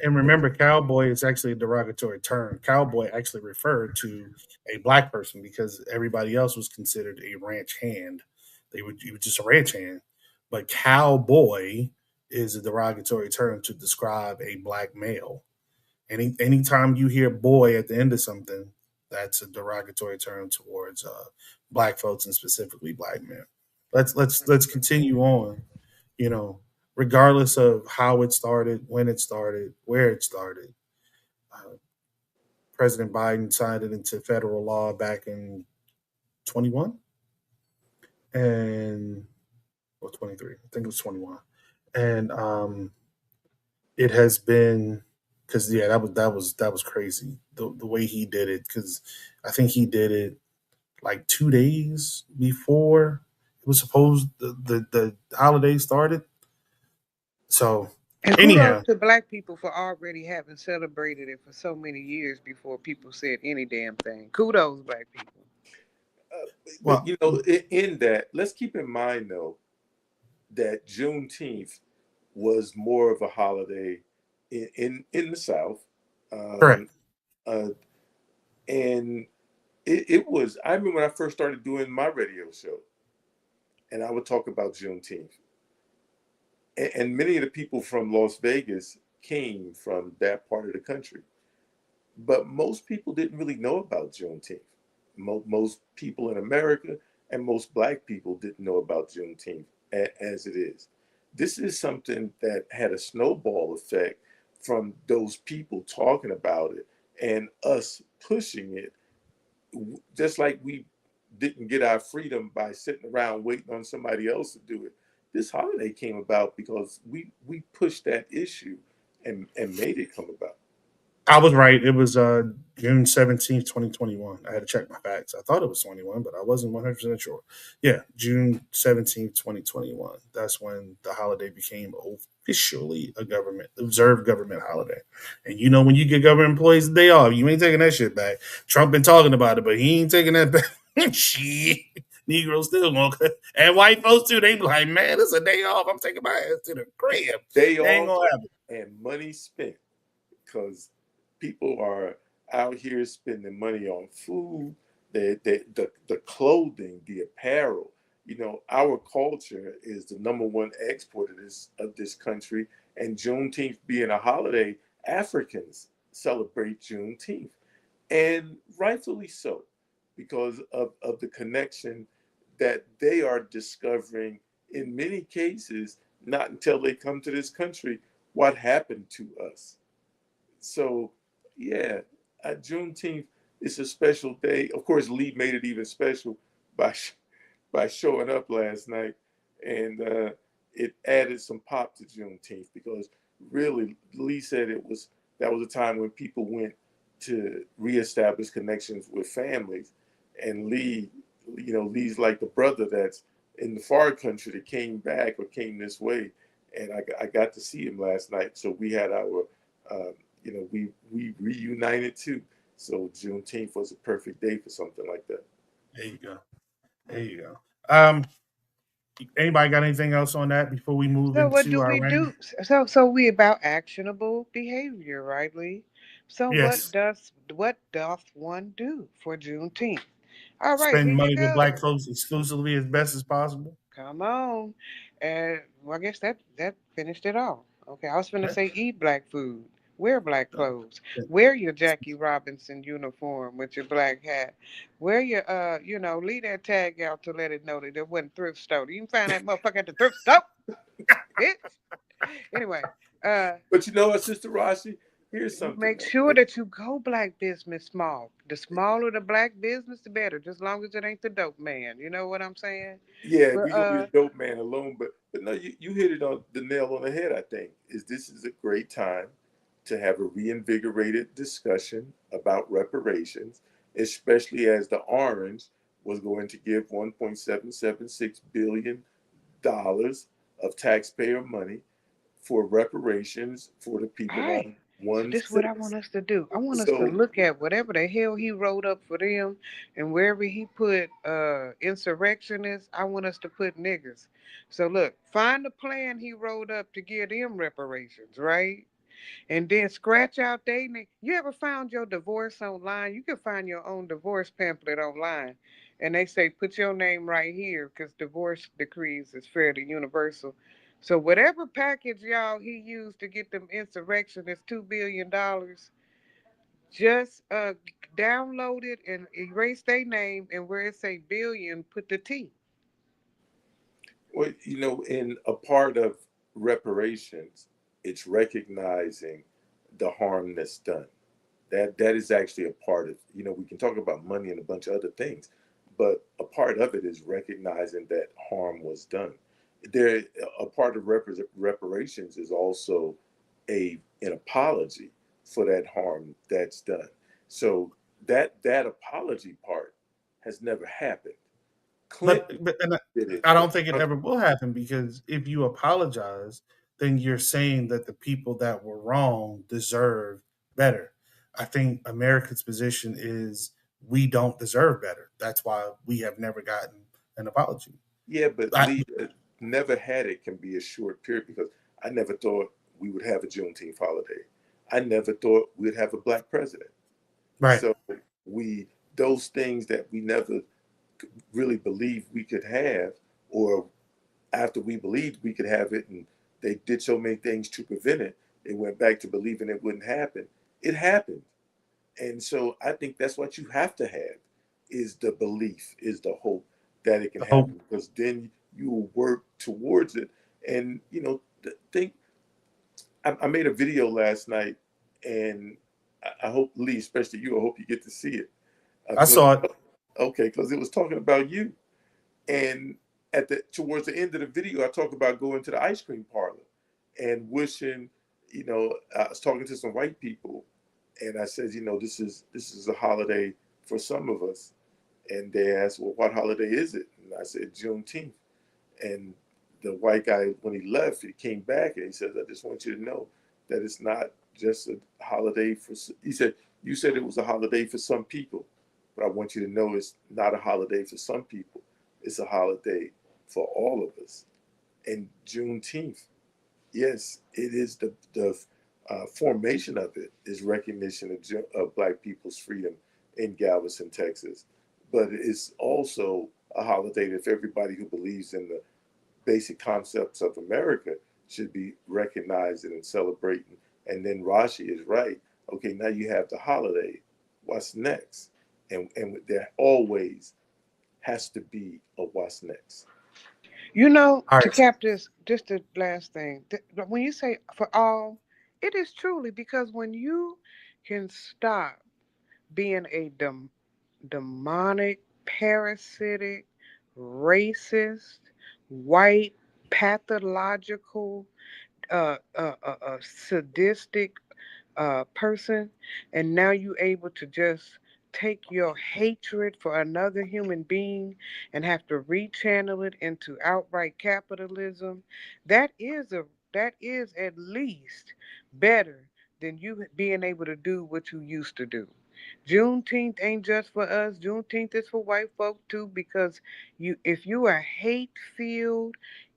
S1: and remember, cowboy is actually a derogatory term. Cowboy actually referred to a black person because everybody else was considered a ranch hand. You were just a ranch hand, but cowboy is a derogatory term to describe a black male. Anytime you hear boy at the end of something, that's a derogatory term towards black folks and specifically black men. Let's continue on. You know, regardless of how it started, when it started, where it started. Uh, President Biden signed it into federal law back in 21 and or 23. I think it was 21. And it has been because yeah, that was crazy the way he did it because I think he did it like 2 days before it was supposed the holiday started. So
S2: And kudos
S1: anyhow,
S2: to black people for already having celebrated it for so many years before people said any damn thing. Kudos, black people.
S3: But
S1: well,
S3: in that, let's keep in mind though that Juneteenth was more of a holiday in the South,
S1: correct.
S3: um, uh, and it was. I remember when I first started doing my radio show, and I would talk about Juneteenth, and many of the people from Las Vegas came from that part of the country, but most people didn't really know about Juneteenth. Most people in America and most black people didn't know about Juneteenth as it is. This is something that had a snowball effect from those people talking about it and us pushing it, just like we didn't get our freedom by sitting around waiting on somebody else to do it. This holiday came about because we pushed that issue and made it come about.
S1: I was right. It was June 17th, 2021. I had to check my facts. I thought it was 21, but I wasn't 100% sure. Yeah, June 17th, 2021. That's when the holiday became officially a government observed government holiday. And you know when you get government employees the day off, you ain't taking that shit back. Trump been talking about it, but he ain't taking that back. Shit. Negroes still gonna and white folks too. They be like, man, it's a day off. I'm taking my ass to the crib.
S3: Day
S1: They ain't
S3: off
S1: gonna happen.
S3: and money spent because people are out here spending money on food, the clothing, the apparel. Our culture is the number one export of this country, and Juneteenth being a holiday, Africans celebrate Juneteenth, and rightfully so, because of the connection that they are discovering in many cases, not until they come to this country, what happened to us. So, yeah, Juneteenth is a special day. Of course, Lee made it even special by by showing up last night, and it added some pop to Juneteenth because really, Lee said that was a time when people went to reestablish connections with families, and Lee's like the brother that's in the far country that came back or came this way, and I got to see him last night. So we had our uh, we reunited too. So Juneteenth was a perfect day for something like that.
S1: There you go. There you go. Um, Anybody got anything else on that before we move
S2: So what
S1: into
S2: do
S1: our
S2: we
S1: random?
S2: do? So we about actionable behavior, right, Lee? So
S1: Yes.
S2: what doth one do for Juneteenth? All right,
S1: Spend
S2: here you
S1: money with black
S2: go.
S1: folks exclusively as best as possible.
S2: Come on. And well, I guess that finished it all. Okay, I was gonna
S1: Yeah.
S2: say eat black food, wear black
S1: No.
S2: clothes, wear your Jackie Robinson uniform with your black hat, wear your leave that tag out to let it know that it wasn't thrift store. You can find that motherfucker at the thrift store, bitch. Anyway, uh,
S3: But you know what, Sister Rashi? Here's
S2: you
S3: something
S2: make
S3: though.
S2: sure that you go black business small. The smaller the black business, the better. Just long as it ain't the dope man. You know what I'm saying?
S3: Yeah,
S2: But
S3: we're gonna be the dope man alone, but no, you hit it on the nail on the head. I think is this is a great time to have a reinvigorated discussion about reparations, especially as the Orange was going to give $1.776 billion of taxpayer money for reparations for the
S2: all
S3: people
S2: right.
S3: on
S2: So
S3: one
S2: this is what I want
S3: six.
S2: us to do. I want us to
S3: So
S2: look at whatever the hell he wrote up for them, and wherever he put insurrectionists, I want us to put niggers. So look, find the plan he wrote up to give them reparations, right? And then scratch out they name. You ever found your divorce online? You can find your own divorce pamphlet online. And they say put your name right here because divorce decrees is fairly universal. So whatever package y'all he used to get them insurrectionists $2 billion, just download it and erase their name, and where it say billion, put the T.
S3: well, in a part of reparations, it's recognizing the harm that's done. That is actually a part of, we can talk about money and a bunch of other things, but a part of it is recognizing that harm was done. There, a part of reparations is also an apology for that harm that's done. So that apology part has never happened. Clinton
S1: But and
S3: did it,
S1: I
S3: but
S1: don't think it
S3: Trump.
S1: ever will happen because if you apologize, then you're saying that the people that were wrong deserve better. I think America's position is we don't deserve better. That's why we have never gotten an apology.
S3: Yeah, but
S1: I,
S3: Lee, never had it can be a short period because I never thought we would have a Juneteenth holiday. I never thought we'd have a black president.
S1: right.
S3: So we those things that we never really believed we could have, or after we believed we could have it, and they did so many things to prevent it, they went back to believing it wouldn't happen. It happened, and so I think that's what you have to have is the belief, is the hope that it can
S1: The hope.
S3: happen, because then you will work towards it. And think I made a video last night, and I hope Lee, especially you, I hope you get to see it
S1: I
S3: because
S1: saw it.
S3: okay, because it was talking about you. And at the towards the end of the video, I talk about going to the ice cream parlor and wishing, I was talking to some white people, and I said, this is a holiday for some of us. And they asked, well, what holiday is it? And I said, Juneteenth. And the white guy, when he left, he came back and he says, I just want you to know that it's not just a holiday for, he said, you said it was a holiday for some people, but I want you to know it's not a holiday for some people. It's a holiday for all of us. And Juneteenth, yes, it is the formation of it is recognition of Black people's freedom in Galveston, Texas. But it's also a holiday that if everybody who believes in the basic concepts of America should be recognizing and celebrating. And then Rashi is right. Okay, now you have the holiday. What's next? And there always has to be a what's next.
S1: All
S2: To
S1: right.
S2: cap this, just the last thing. When you say for all, it is truly because when you can stop being a demonic, parasitic, racist, white, pathological, sadistic person, and now you're able to just take your hatred for another human being and have to rechannel it into outright capitalism, that is a that is at least better than you being able to do what you used to do. Juneteenth ain't just for us. Juneteenth is for white folk too, because if you a hate filled,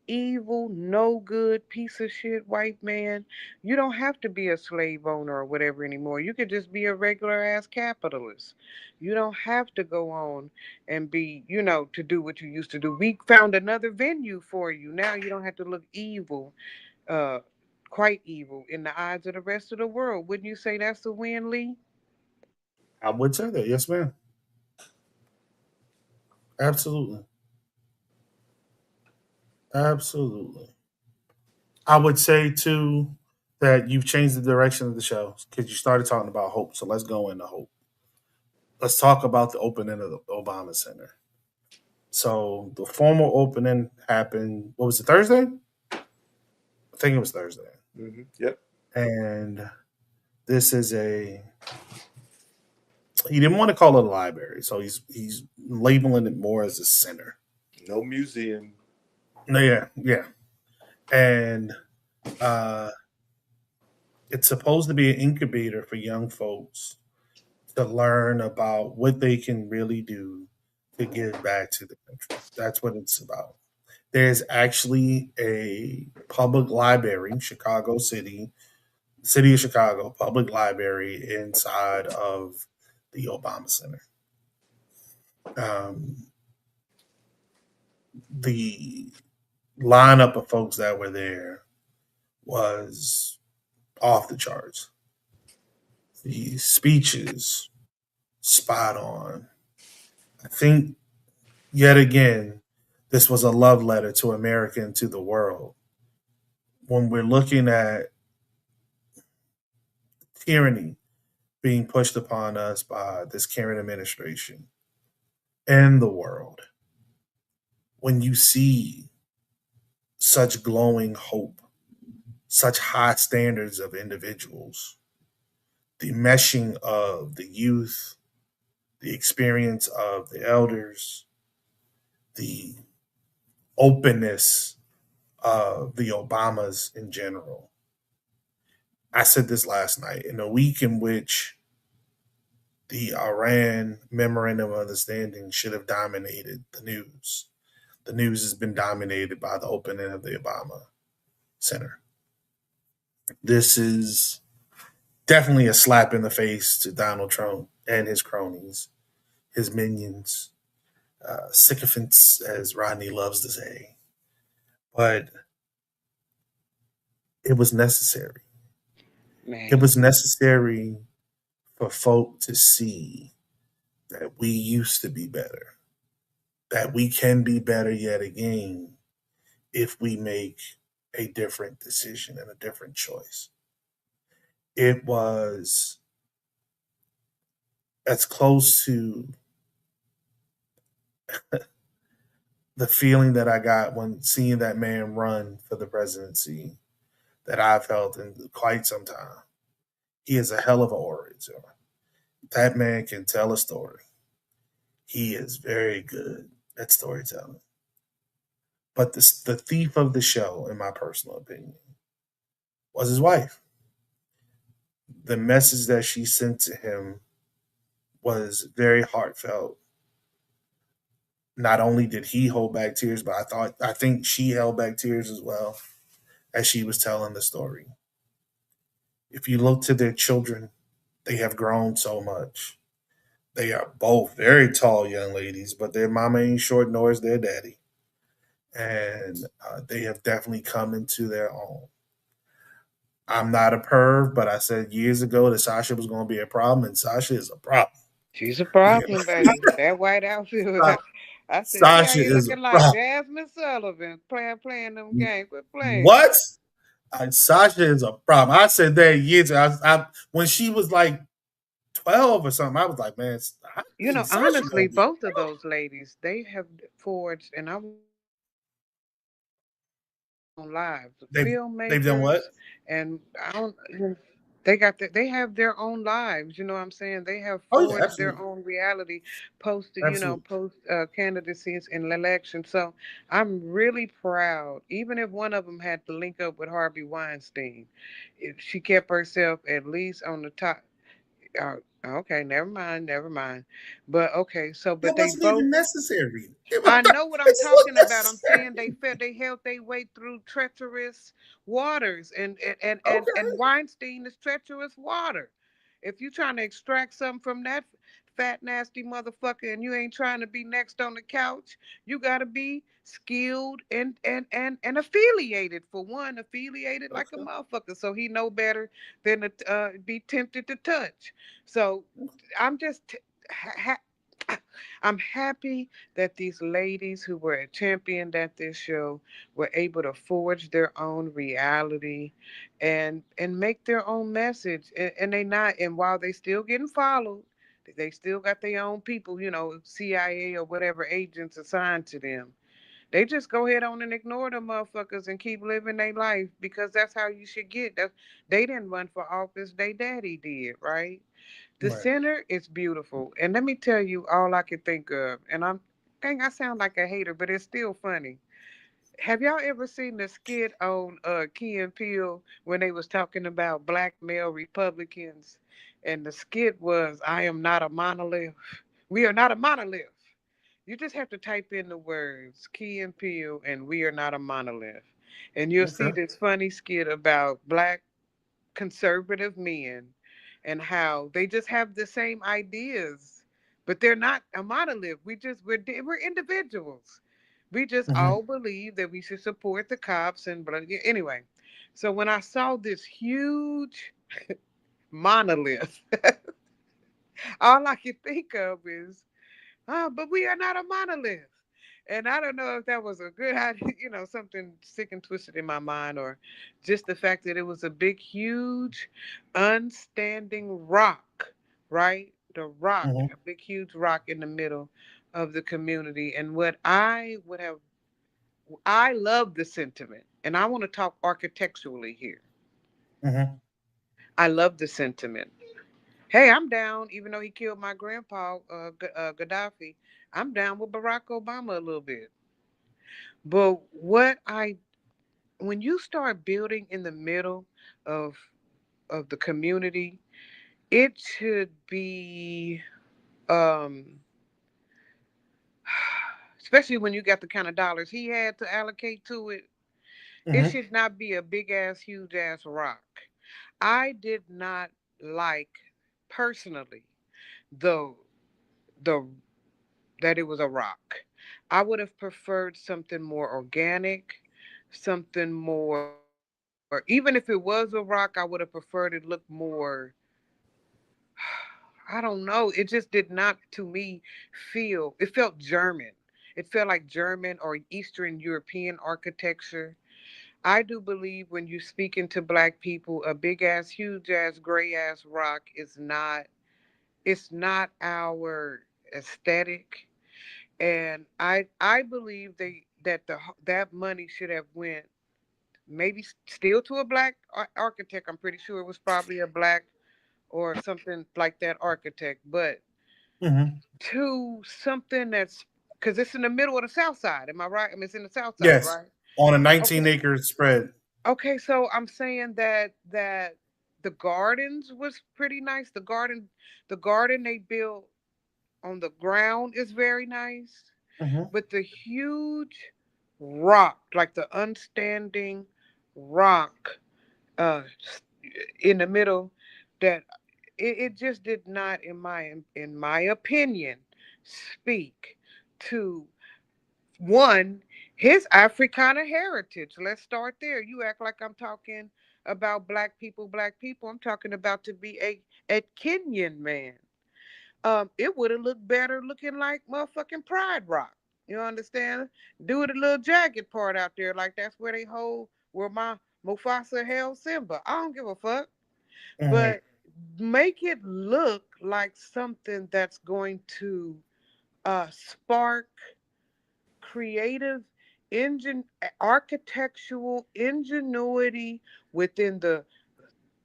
S2: evil, no good piece of shit white man, you don't have to be a slave owner or whatever anymore. You could just be a regular ass capitalist. You don't have to go on and be, to do what you used to do. We found another venue for you. Now you don't have to look evil, uh, quite evil in the eyes of the rest of the world. Wouldn't you say that's a win, Lee?
S1: I would say that. Yes, ma'am. Absolutely. Absolutely. I would say too that you've changed the direction of the show because you started talking about hope. So let's go into hope. Let's talk about the opening of the Obama Center. So the formal opening happened. What was it, Thursday? I think it was Thursday.
S3: Yep.
S1: And this is a. He didn't want to call it a library, so he's labeling it more as a center.
S3: No museum.
S1: No, yeah, yeah, and uh, it's supposed to be an incubator for young folks to learn about what they can really do to give back to the country. That's what it's about. There's actually a public library in Chicago City, City of Chicago, public library inside of the Obama Center. Um, the lineup of folks that were there was off the charts. The speeches, spot on. I think yet again, this was a love letter to America and to the world when we're looking at tyranny being pushed upon us by this current administration and the world, when you see such glowing hope, such high standards of individuals, the meshing of the youth, the experience of the elders, the openness of the Obamas in general. I said this last night, in a week in which the Iran Memorandum of Understanding should have dominated the news. The news has been dominated by the opening of the Obama Center. This is definitely a slap in the face to Donald Trump and his cronies, his minions, sycophants, as Rodney loves to say. But it was necessary. It
S2: Man,
S1: was necessary for folk to see that we used to be better, that we can be better yet again if we make a different decision and a different choice. It was as close to the feeling that I got when seeing that man run for the presidency that I've felt in quite some time. He is a hell of an orator. That man can tell a story. He is very good at storytelling. But the thief of the show, in my personal opinion, was his wife. The message that she sent to him was very heartfelt. Not only did he hold back tears, but I think she held back tears as well as she was telling the story. If you look to their children, they have grown so much. They are both very tall young ladies, but their mama ain't short nor is their daddy. And they have definitely come into their own. I'm not a perv, but I said years ago that Sasha was going to be a problem, and Sasha is a problem.
S2: she's a
S1: You
S2: problem,
S1: know?
S2: baby. That white outfit was. I said she out
S1: Sasha
S2: here
S1: is
S2: looking
S1: a
S2: like
S1: problem.
S2: Jasmine Sullivan, playing them games. Quit playing.
S1: What? Sasha is a problem. I said that years ago. When she was like 12 or something, I was like, man, I
S2: You know,
S1: think Sasha
S2: honestly,
S1: gonna be a
S2: both of
S1: problem.
S2: those ladies, they have forged, and I want to say their own lives,
S1: They've they've done what?
S2: filmmakers, and I don't. They got they have their own lives. You know what I'm saying? They have
S1: Oh yeah,
S2: forged their
S1: absolutely,
S2: own reality,
S1: absolutely.
S2: post candidacies in election. So I'm really proud. Even if one of them had to link up with Harvey Weinstein, if she kept herself at least on the top. Okay, never mind, never mind. But okay, so
S1: That
S2: but they
S1: wasn't
S2: both
S1: even necessary. It was,
S2: I know what I'm
S1: it
S2: talking
S1: wasn't
S2: about. I'm saying
S1: necessary.
S2: they held their way through treacherous waters, and
S1: Okay,
S2: Weinstein is treacherous water. If you trying to extract something from that fat nasty motherfucker and you ain't trying to be next on the couch, you got to be skilled and affiliated, for one, affiliated like a
S1: okay.
S2: motherfucker, so he know better than to be tempted to touch. So I'm just I'm happy that these ladies who were championed at this show were able to forge their own reality and make their own message. And they not, and while they still getting followed, they still got their own people, CIA or whatever agents assigned to them. They just go ahead on and ignore them motherfuckers and keep living their life, because that's how you should get. They didn't run for office, they daddy did, right? The
S1: Right.
S2: center is beautiful. And let me tell you all I could think of. And I sound like a hater, but it's still funny. Have y'all ever seen the skit on Key and Peele when they was talking about black male Republicans? And the skit was, I am not a monolith. We are not a monolith. You just have to type in the words Key and Peele and we are not a monolith. And you'll see
S1: Okay.
S2: this funny skit about black conservative men and how they just have the same ideas, but they're not a monolith. We're individuals. We just
S1: Hmm.
S2: all believe that we should support the cops and blah, yeah, anyway. So when I saw this huge monolith, all I could think of is, oh, but we are not a monolith. And I don't know if that was a good idea, something sick and twisted in my mind, or just the fact that it was a big, huge, unstanding rock, right? The rock,
S1: Hmm.
S2: a big, huge rock in the middle of the community. And what I would have, I love the sentiment, and I want to talk architecturally here.
S1: Hmm.
S2: I love the sentiment. Hey, I'm down, even though he killed my grandpa, Gaddafi. I'm down with Barack Obama a little bit. But when you start building in the middle of the community, it should be, um, especially when you got the kind of dollars he had to allocate to it. It
S1: Hmm.
S2: should not be a big ass, huge ass rock. I did not like personally the the that it was a rock. I would have preferred something more organic, something more. Even if it was a rock, I would have preferred it look more. I don't know. It just did not, to me, feel. It felt German. It felt like German or Eastern European architecture. I do believe when you speak into black people, a big ass, huge ass, gray ass rock is not. It's not our aesthetic. And I believe that money should have went maybe still to a black architect. I'm pretty sure it was probably a black or something like that architect, but
S1: Hmm.
S2: to something that's, because it's in the middle of the South Side. Am I right? I mean, it's in the South Side,
S1: Yes,
S2: right?
S1: on a
S2: Okay.
S1: 19-acre spread.
S2: Okay, so I'm saying that the gardens was pretty nice. The garden they built on the ground is very nice.
S1: Hmm.
S2: But the huge rock, like the unstanding rock, uh, in the middle, that it just did not, in my opinion, speak to one his Africana heritage. Let's start there. You act like I'm talking about black people, black people. I'm talking about to be a Kenyan man. It would have looked better looking like motherfucking Pride Rock. You understand? Do the little jagged part out there, like that's where they hold where my Mufasa held Simba. I don't give a fuck.
S1: Hmm.
S2: But make it look like something that's going to spark creative architectural ingenuity within the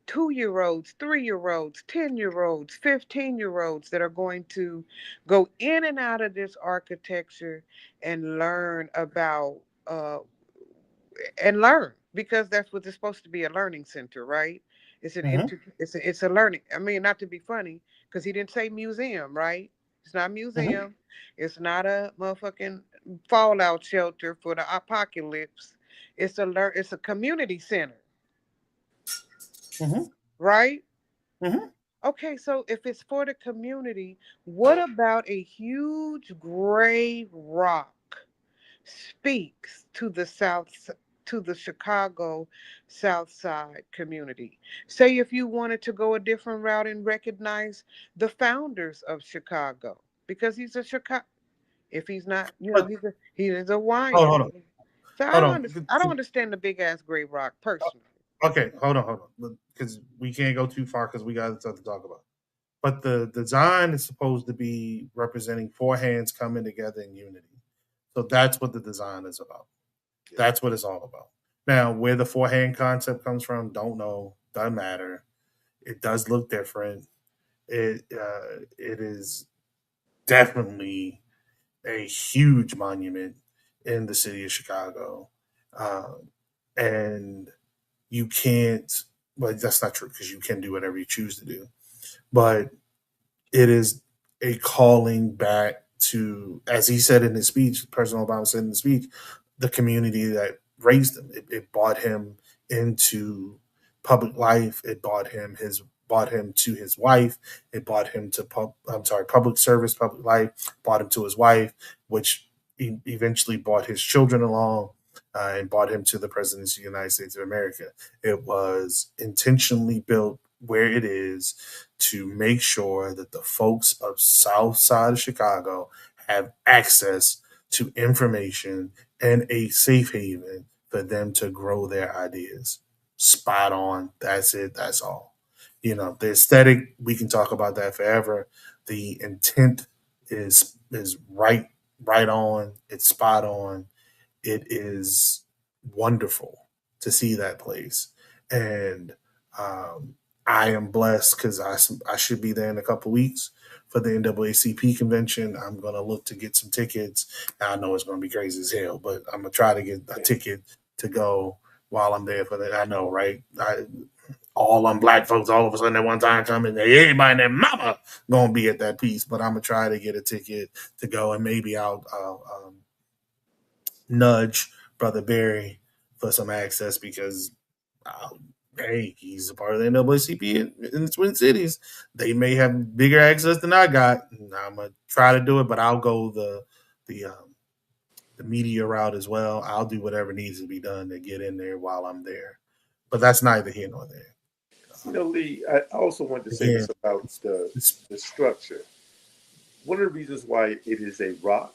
S2: 2-year olds, 3-year olds, 10-year olds, 15-year olds that are going to go in and out of this architecture and learn about, uh, and learn, because that's what it's supposed to be, a learning center, right?
S1: Hmm.
S2: It's a learning. I mean, not to be funny, because he didn't say museum, right? It's not a
S1: Hmm.
S2: museum. It's not a motherfucking fallout shelter for the apocalypse. It's a community center,
S1: Hmm.
S2: right?
S1: Hmm.
S2: Okay, so if it's for the community, what about a huge gray rock speaks to the Chicago South Side community? Say if you wanted to go a different route and recognize the founders of Chicago, because he's a Chicago. If he's not,
S1: But
S2: he is a white.
S1: hold on,
S2: So
S1: hold on.
S2: I don't understand the big ass gray rock personally.
S1: Okay, hold on, because we can't go too far because we got stuff to talk about. But the design is supposed to be representing four hands coming together in unity. So that's what the design is about.
S3: Yeah.
S1: That's what it's all about. Now, where the four hand concept comes from, don't know. Doesn't matter. It does look different. It is definitely a huge monument in the city of Chicago, uh, and you can't. Well, that's not true because you can do whatever you choose to do. But it is a calling back to, as he said in his speech, President Obama said in the speech, the community that raised him. It brought him into public life. It brought him to his wife. It brought him to public service, public life. Brought him to his wife, which eventually brought his children along. And brought him to the presidency of the United States of America. It was intentionally built where it is to make sure that the folks of South Side of Chicago have access to information and a safe haven for them to grow their ideas. Spot on. That's it. That's all. The aesthetic, we can talk about that forever. The intent is right on. It's spot on. It is wonderful to see that place. And um, I am blessed because I should be there in a couple weeks for the NAACP convention. I'm going to look to get some tickets. I know it's going to be crazy as hell, but I'm going to try to get a ticket to go while I'm there for that. I know, right? All them black folks all of a sudden at one time come and everybody and their mama gonna be at that piece, but I'm gonna try to get a ticket to go, and maybe I'll nudge Brother Barry for some access because, uh, hey, he's a part of the NAACP in the Twin Cities. They may have bigger access than I got. I'm gonna try to do it, but I'll go the um, the media route as well. I'll do whatever needs to be done to get in there while I'm there. But that's neither here nor there.
S3: Lee, I also wanted to say
S1: Again,
S3: this about the structure. One of the reasons why it is a rock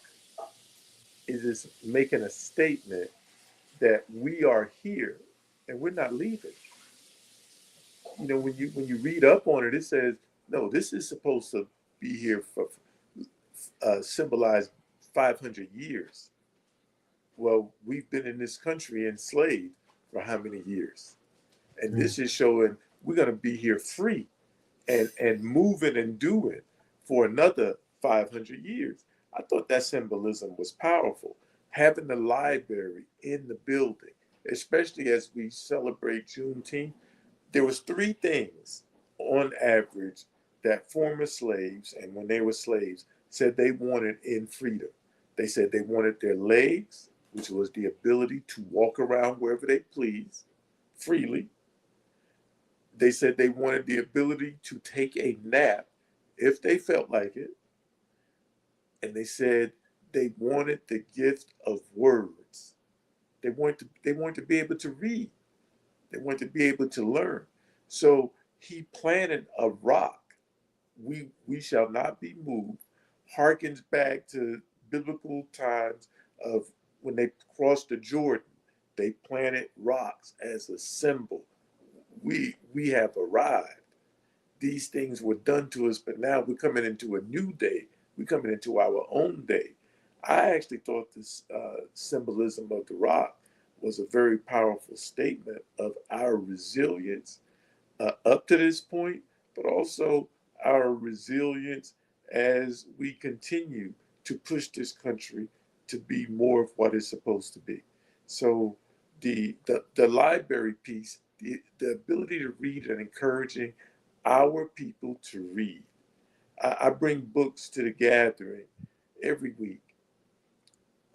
S3: is it's making a statement that we are here and we're not leaving. When you read up on it, it says no, this is supposed to be here for symbolize 500 years. Well, we've been in this country enslaved for how many years? And
S1: mm,
S3: this is showing we're going to be here free and moving and doing for another 500 years. I thought that symbolism was powerful. Having the library in the building, especially as we celebrate Juneteenth, there was three things on average that former slaves and when they were slaves said they wanted in freedom. They said they wanted their legs, which was the ability to walk around wherever they please freely. They said they wanted the ability to take a nap if they felt like it. And they said they wanted the gift of words. They wanted to be able to read. They wanted to be able to learn. So he planted a rock. We shall not be moved. Harkens back to biblical times of when they crossed the Jordan. They planted rocks as a symbol. We have arrived. These things were done to us, but now we're coming into a new day. We're coming into our own day. I actually thought this symbolism of the rock was a very powerful statement of our resilience up to this point, but also our resilience as we continue to push this country to be more of what it's supposed to be. So the library piece, the ability to read and encouraging our people to read. I bring books to the gathering every week.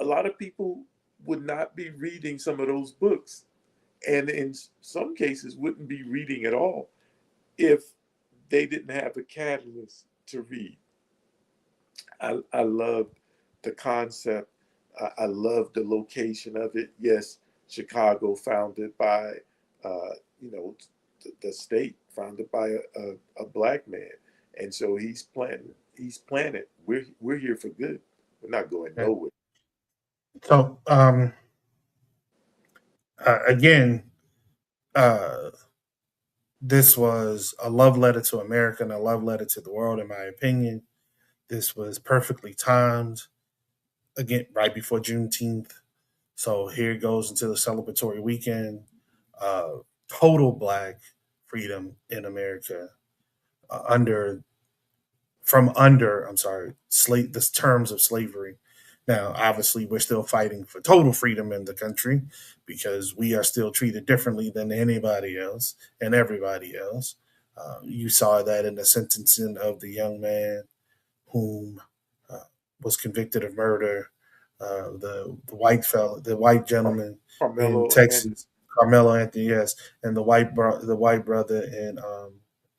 S3: A lot of people would not be reading some of those books, and in some cases wouldn't be reading at all if they didn't have a catalyst to read. I love the concept. I love the location of it. Yes, Chicago, founded by, the state, founded by a black man, and so he's planted. He's planted. We're here for good. We're not going
S1: okay.
S3: nowhere.
S1: So again, uh, this was a love letter to America and a love letter to the world, in my opinion. This was perfectly timed. Again, right before Juneteenth. So here it goes into the celebratory weekend. Uh, Total black freedom in America under I'm sorry, the terms of slavery. Now, obviously, we're still fighting for total freedom in the country because we are still treated differently than anybody else and everybody else. You saw that in the sentencing of the young man whom uh, was convicted of murder. The white fella, the white gentleman in
S3: Carmelo and
S1: Texas, Carmelo Anthony, yes, and the white brother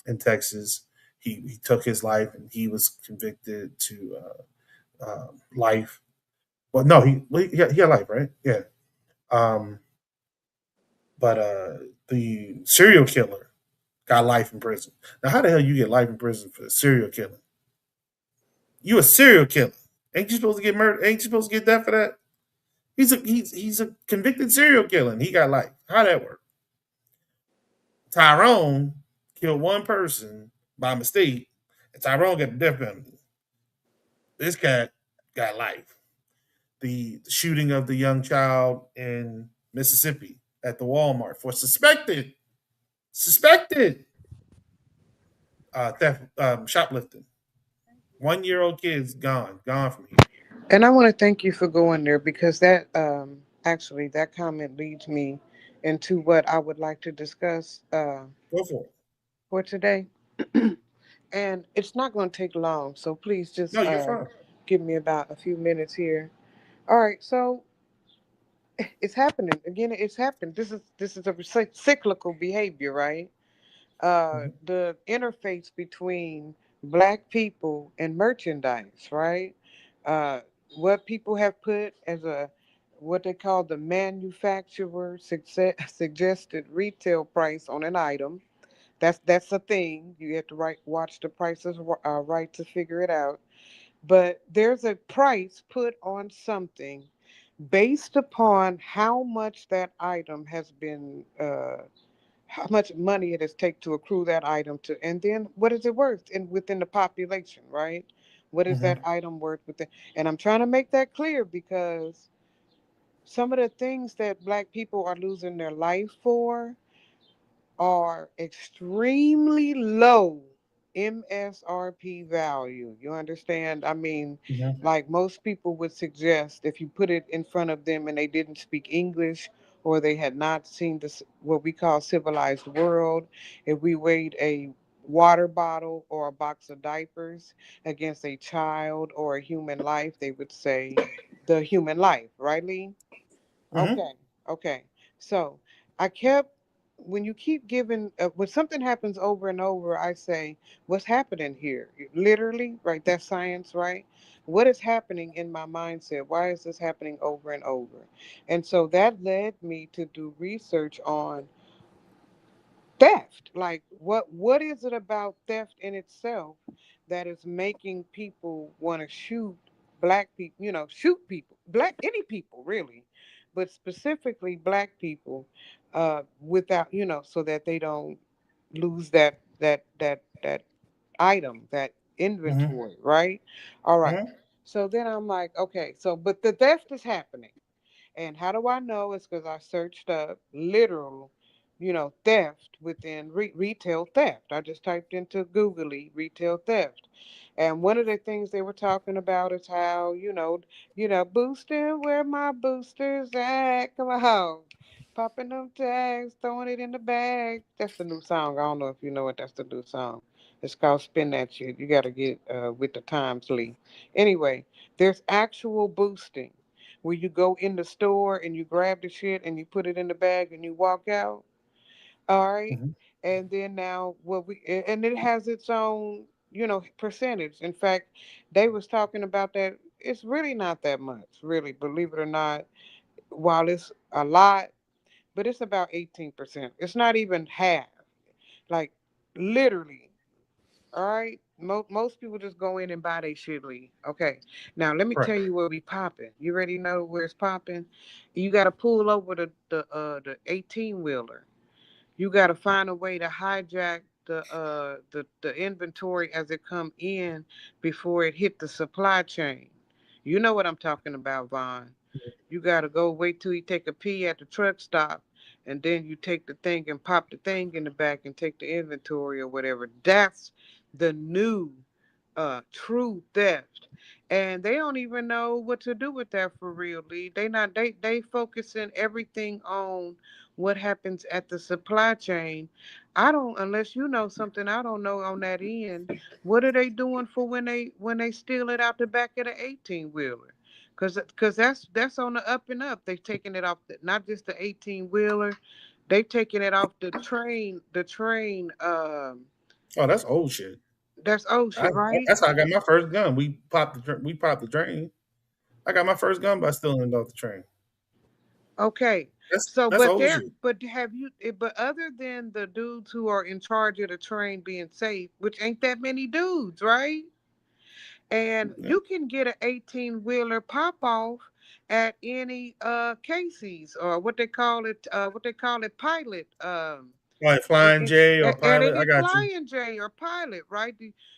S1: in Texas. He took his life and he was convicted to life. Well, no, he had life, right? Yeah. Um, but the serial killer got life in prison. Now, how the hell you get life in prison for serial killing? You a serial killer, Ain't you supposed to get murdered? Ain't you supposed to get death for that? He's a convicted serial killer and he got life. How that work? Tyrone killed one person by mistake, and Tyrone got the death penalty. This cat got life. The shooting of the young child in Mississippi at the Walmart for suspected theft, shoplifting. 1 year old kid's gone from here.
S2: And I want to thank you for going there because that actually that comment leads me into what I would like to discuss
S1: Go for it.
S2: for today. And it's not going to take long, so please
S1: No,
S2: just
S1: you're fine.
S2: give me about a few minutes here. All right, so it's happening again. It's happened. This is a cyclical behavior, right?
S1: Mhm.
S2: The interface between black people and merchandise, right? Uh, what people have put as a what they call the manufacturer suggested retail price on an item. That's a thing. You have to watch the prices right to figure it out. But there's a price put on something based upon how much that item has been how much money it has take to accrue that item to, and then what is it worth in within the population, right? What is that
S1: Mhm.
S2: item worth within? And I'm trying to make that clear because some of the things that black people are losing their life for are extremely low MSRP value. You understand? I mean,
S1: Mhm.
S2: like most people would suggest, if you put it in front of them and they didn't speak English or they had not seen this, what we call civilized world, if we weighed a water bottle or a box of diapers against a child or a human life, they would say the human life, right, Lee?
S1: Mhm.
S2: Okay, okay. So I kept, when you keep giving, when something happens over and over, I say, what's happening here? Literally, right? That's science, right? What is happening in my mindset? Why is this happening over and over? And so that led me to do research on theft. Like what is it about theft in itself that is making people want to shoot black people, shoot people, black any people really, but specifically black people, without, so that they don't lose that item, that
S1: Mhm.
S2: inventory, right? All right.
S1: Mhm.
S2: So then I'm like, okay, so but the theft is happening. And how do I know? It's because I searched up literal, theft within retail theft. I just typed into Googly retail theft. And one of the things they were talking about is how, boosting, where my boosters at? Come on. Popping them tags, throwing it in the bag. That's the new song. I don't know if you know it. That's the new song. It's called Spin That Shit. You got to get with the times, Lee. Anyway, there's actual boosting where you go in the store and you grab the shit and you put it in the bag and you walk out. All right.
S1: Mhm.
S2: And then now and it has its own, percentage. In fact, they was talking about that. It's really not that much, really, believe it or not. While it's a lot, but it's about 18%. It's not even half. Like literally. All right. Most people just go in and buy their shit, Lee. Okay. Now let me
S1: Right.
S2: tell you where we popping. You already know where it's popping. You got to pull over the 18 wheeler. You got to find a way to hijack the inventory as it come in before it hit the supply chain. You know what I'm talking about, Vaughn. You gotta go wait till you take a pee at the truck stop, and then you take the thing and pop the thing in the back and take the inventory or whatever. That's the new true theft. And they don't even know what to do with that for real, Lee. They focusing everything on what happens at the supply chain. I don't, unless you know something I don't know on that end. What are they doing for when they steal it out the back of the 18 wheeler? Cause that's on the up and up. They've taken it off not just the 18 wheeler, they've taken it off the train. The train,
S1: Oh, that's old shit.
S2: that's old
S1: I,
S2: shit, right?
S1: that's how I got my first gun. We popped the train. I got my first gun by stealing it off the train.
S2: Okay.
S1: That's
S2: So,
S1: that's
S2: but
S1: old
S2: there,
S1: shit.
S2: but have you? But other than the dudes who are in charge of the train being safe, which ain't that many dudes, right? And you can get an 18 wheeler pop off at any Casey's, or what they call it, Pilot.
S1: Like
S2: It,
S1: Flying
S2: it,
S1: J or
S2: at
S1: Pilot. I
S2: any
S1: got you.
S2: Flying J or Pilot, right?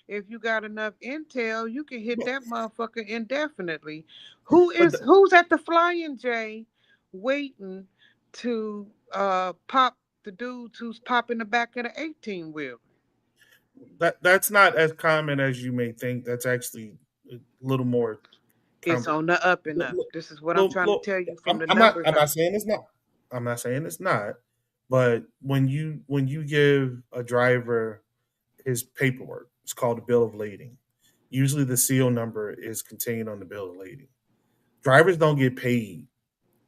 S2: If you got enough intel, you can hit
S1: But,
S2: that motherfucker indefinitely.
S1: but
S2: Who's at the Flying J waiting to pop the dudes who's popping the back of the 18 wheel?
S1: that's not as common as you may think. That's actually a little more
S2: It's
S1: com-
S2: on the up and up.
S1: look,
S2: This is what I'm
S1: look,
S2: trying to
S1: look,
S2: tell you from
S1: I'm,
S2: the
S1: I'm not.
S2: numbers.
S1: I'm not saying it's not. I'm not saying it's not. But when you give a driver his paperwork, it's called a bill of lading. Usually, the seal number is contained on the bill of lading. Drivers don't get paid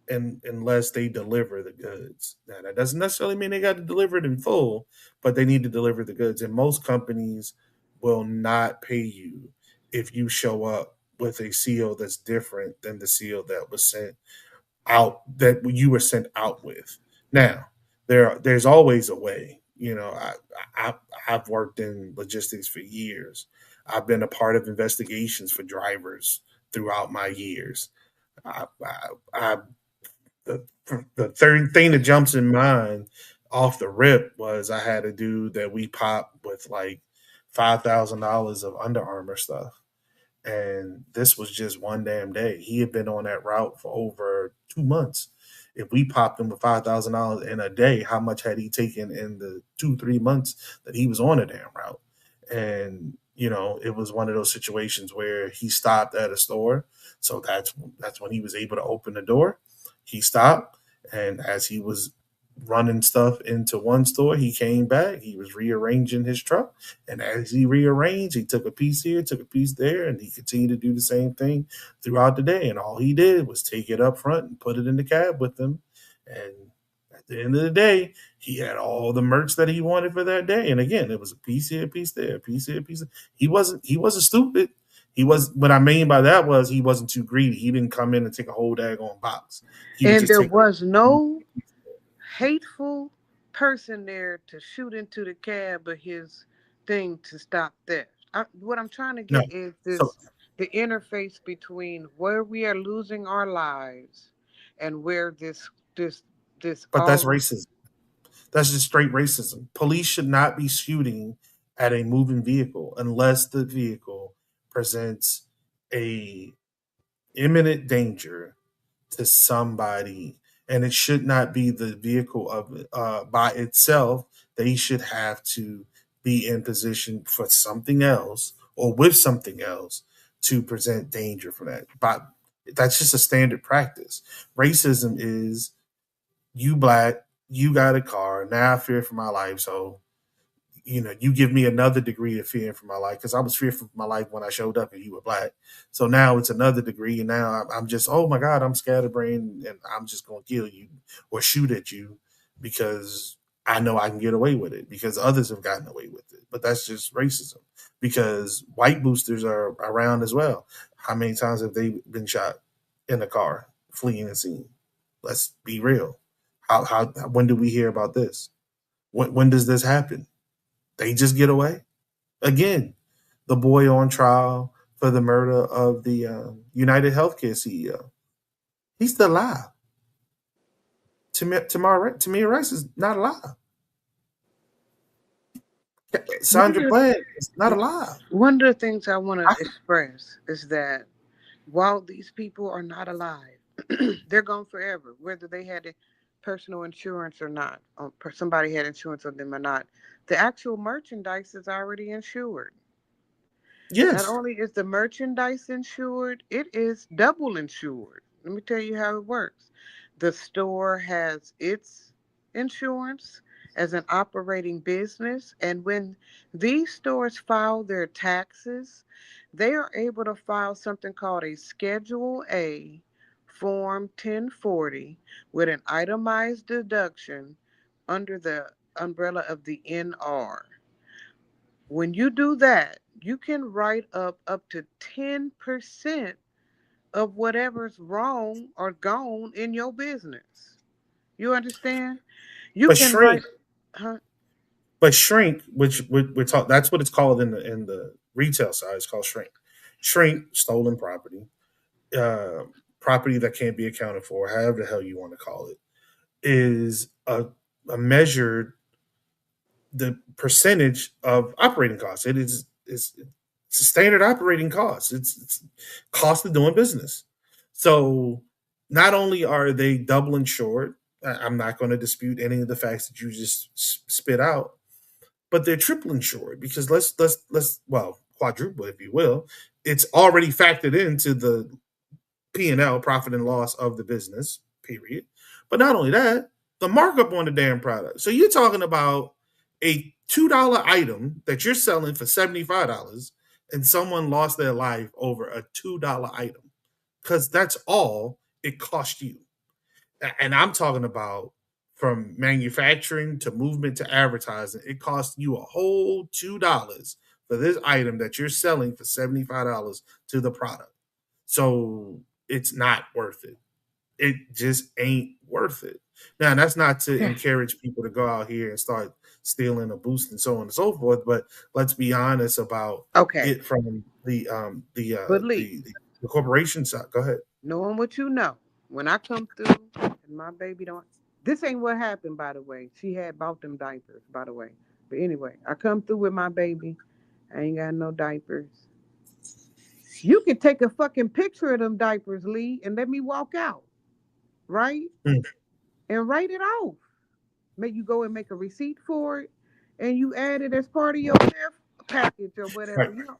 S1: unless they deliver the goods. Now, that doesn't necessarily mean they got to deliver it in full, but they need to deliver the goods. And most companies will not pay you if you show up with a seal that's different than the seal that was sent out, that you were sent out with. Now, there's always a way. I I've worked in logistics for years. I've been a part of investigations for drivers throughout my years. I the the third thing that jumps in mind off the rip was I had a dude that we popped with like $5,000 of Under Armour stuff, and this was just one damn day. He had been on that route for over 2 months. If we popped him with $5,000 in a day, how much had he taken in the 2 3 months that he was on a damn route? And it was one of those situations where he stopped at a store, so that's when he was able to open the door. He stopped, and as he was running stuff into one store, he came back. He was rearranging his truck, and as he rearranged, he took a piece here, took a piece there, and he continued to do the same thing throughout the day. And all he did was take it up front and put it in the cab with him. And at the end of the day, he had all the merch that he wanted for that day. And again, it was a piece here, a piece there, a piece here, a piece there. He wasn't stupid. He was What I mean by that was he wasn't too greedy. He didn't come in and take a whole daggone box. He would
S2: And
S1: just
S2: there
S1: take
S2: was no hateful person there to shoot into the cab of his thing to stop theft. What I'm trying to
S1: no.
S2: get is
S1: So,
S2: the interface between where we are losing our lives and where this this
S1: but that's
S2: all
S1: racism. That's just straight racism. Police should not be shooting at a moving vehicle unless the vehicle presents a imminent danger to somebody, and it should not be the vehicle of by itself. They should have to be in position for something else or with something else to present danger for that. But that's just a standard practice. Racism is you black, you got a car, now I fear for my life, so you give me another degree of fear for my life because I was fearful for my life when I showed up and you were black. So now it's another degree, and now I'm just, oh my God, I'm scatterbrained and I'm just going to kill you or shoot at you because I know I can get away with it because others have gotten away with it. But that's just racism because white boosters are around as well. How many times have they been shot in a car fleeing the scene? Let's be real. How when do we hear about this? When does this happen? They just get away. Again, the boy on trial for the murder of the United Healthcare CEO. He's still alive. Tamir Rice is not alive.
S2: one
S1: Sandra
S2: of
S1: Bland is not
S2: the,
S1: alive.
S2: one of the things I want
S1: I,
S2: to express is that while these people are not alive, they're gone forever, whether they had a personal insurance or not, or somebody had insurance on them or not. The actual merchandise is already insured. Not
S1: yes,
S2: only is the merchandise insured, it is double insured. Let me tell you how it works. The store has its insurance as an operating business, and when these stores file their taxes, they are able to file something called a Schedule A Form 1040 with an itemized deduction under the umbrella of the NR. When you do that, you can write up to 10% of whatever's wrong or gone in your business. You understand? You
S1: but
S2: can write,
S1: shrink,
S2: huh?
S1: but shrink, which we're talking. That's what it's called in the retail side. It's called shrink. Shrink, stolen property, uh, property that can't be accounted for, however the hell you want to call it, is a measured the percentage of operating costs. It's a standard operating cost. It's cost of doing business. So not only are they doubling short, I'm not going to dispute any of the facts that you just spit out, but they're tripling short because let's well quadruple if you will. It's already factored into the P&L, profit and loss of the business, period. But not only that, the markup on the damn product. So you're talking about a $2 item that you're selling for $75 and someone lost their life over a $2 item because that's all it cost you. And I'm talking about from manufacturing to movement to advertising, it costs you a whole $2 for this item that you're selling for $75 to the product. So it's not worth it. It just ain't worth it. Now, that's not to encourage people to go out here and start stealing a boost and so on and so forth, but let's be honest about
S2: Okay,
S1: it from
S2: but Lee,
S1: the corporation side. Go ahead.
S2: knowing what you know, when I come through and my baby don't, this ain't what happened, by the way. She had bought them diapers, by the way. But anyway, I come through with my baby. I ain't got no diapers. You can take a fucking picture of them diapers, Lee, and let me walk out, right?
S1: Mm,
S2: And write it off. Make you go and make a receipt for it, and you add it as part of your care package or
S1: right.
S2: whatever. You know,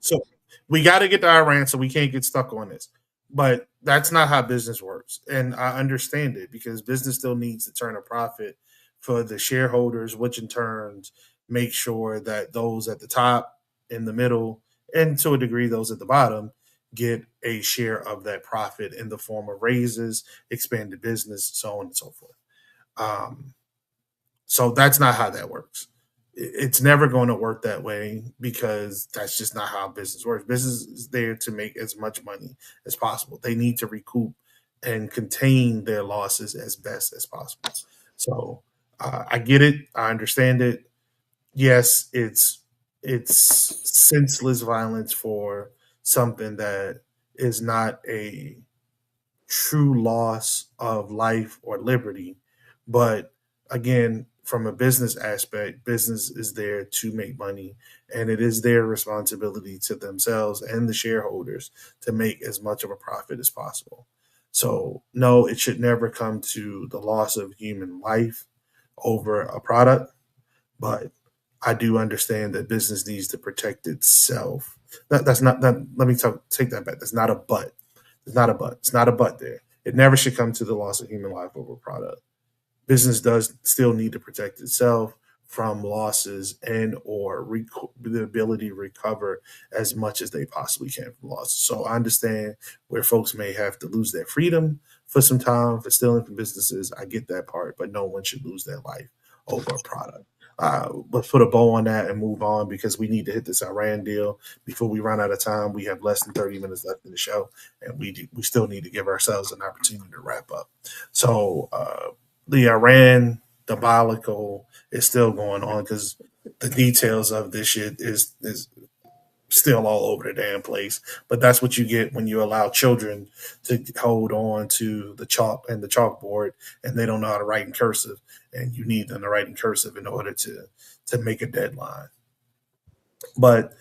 S1: So we got to get to Iran, so we can't get stuck on this. But that's not how business works, and I understand it because business still needs to turn a profit for the shareholders, which in turns make sure that those at the top, in the middle, and to a degree those at the bottom get a share of that profit in the form of raises, expanded business, so on and so forth. Um, so that's not how that works. It's never going to work that way because that's just not how business works. Business is there to make as much money as possible. They need to recoup and contain their losses as best as possible. So I get it. I understand it. Yes, it's senseless violence for something that is not a true loss of life or liberty. But again, from a business aspect, business is there to make money, and it is their responsibility to themselves and the shareholders to make as much of a profit as possible. So, no, it should never come to the loss of human life over a product, but I do understand that business needs to protect itself. That's not that. Let me take that back. That's not a but. It's not a but. It's not a but there. It never should come to the loss of human life over a product. Business does still need to protect itself from losses and or the ability to recover as much as they possibly can from losses. So I understand where folks may have to lose their freedom for some time for stealing from businesses. I get that part, but no one should lose their life over a product. Let's put a bow on that and move on because we need to hit this Iran deal before we run out of time. We have less than 30 minutes left in the show, and we still need to give ourselves an opportunity to wrap up. So the Iran debacle is still going on because the details of this shit is still all over the damn place. But that's what you get when you allow children to hold on to the chalk and the chalkboard and they don't know how to write in cursive. And you need them to write in cursive in order to make a deadline. But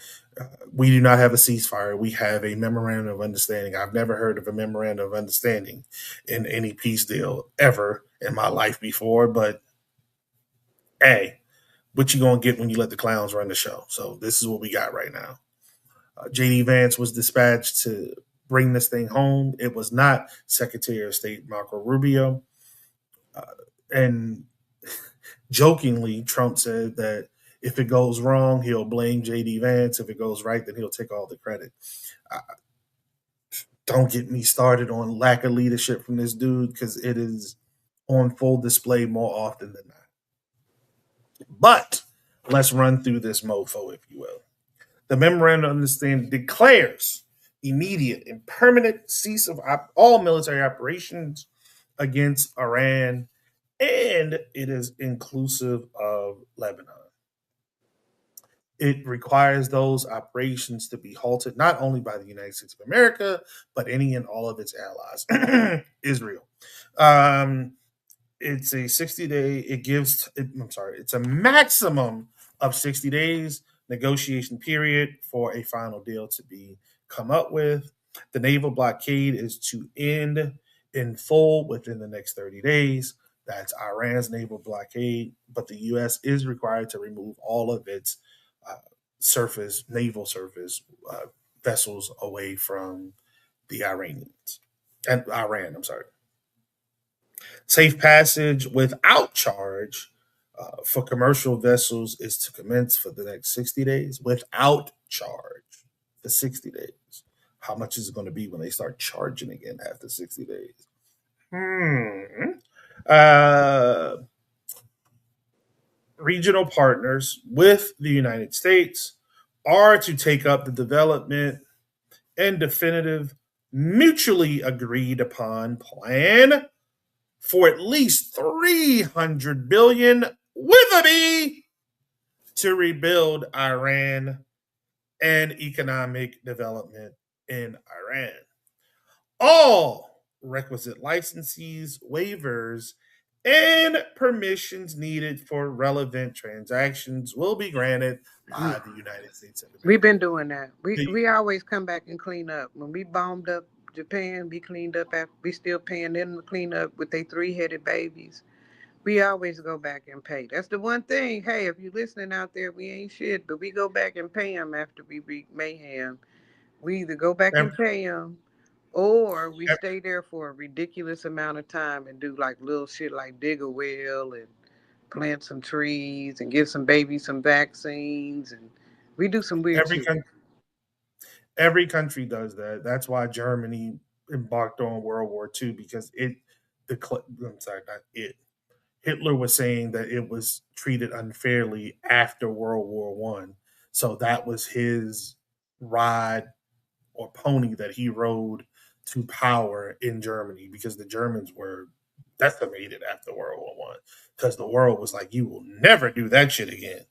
S1: we do not have a ceasefire. We have a memorandum of understanding. I've never heard of a memorandum of understanding in any peace deal ever in my life before. But hey, what you gonna get when you let the clowns run the show? So this is what we got right now. JD Vance was dispatched to bring this thing home. It was not Secretary of State Marco Rubio. Uh, and jokingly, Trump said that if it goes wrong, he'll blame JD Vance. If it goes right, then he'll take all the credit. Uh, don't get me started on lack of leadership from this dude because it is on full display more often than not. But let's run through this mofo, if you will. The memorandum of understanding declares immediate and permanent cease of all military operations against Iran, and it is inclusive of Lebanon. It requires those operations to be halted not only by the United States of America, but any and all of its allies. Israel. Um, it's a 60-day, I'm sorry, it's a maximum of 60 days negotiation period for a final deal to be come up with. The naval blockade is to end in full within the next 30 days. That's Iran's naval blockade, but the U.S. is required to remove all of its uh, naval surface vessels away from the Iranians and Iran. I'm sorry. Safe passage without charge for commercial vessels is to commence for the next 60 days without charge for 60 days. How much is it going to be when they start charging again after 60 days? Hmm. Uh, Regional partners with the United States are to take up the development and definitive mutually agreed upon plan for at least 300 billion with a B to rebuild Iran and economic development in Iran. All requisite licenses, waivers, and permissions needed for relevant transactions will be granted by the United States of
S2: We've
S1: America.
S2: been doing that.
S1: The,
S2: We always come back and clean up. When we bombed up Japan, we cleaned up after we still paying them to clean up with their 3-headed babies. We always go back and pay. That's the one thing. Hey, if you listening out there, we ain't shit, but we go back and pay them after we wreak mayhem. We either go back and
S1: ev-
S2: pay them, or we
S1: ev-
S2: stay there for a ridiculous amount of time and do like little shit like dig a well and plant some trees and give some babies some vaccines, and we do some weird
S1: every
S2: shit.
S1: every country does that. That's why Germany embarked on World War II because I'm sorry, not it. Hitler was saying that it was treated unfairly after World War One, so that was his ride or pony that he rode to power in Germany because the Germans were decimated after World War One because the world was like, you will never do that shit again.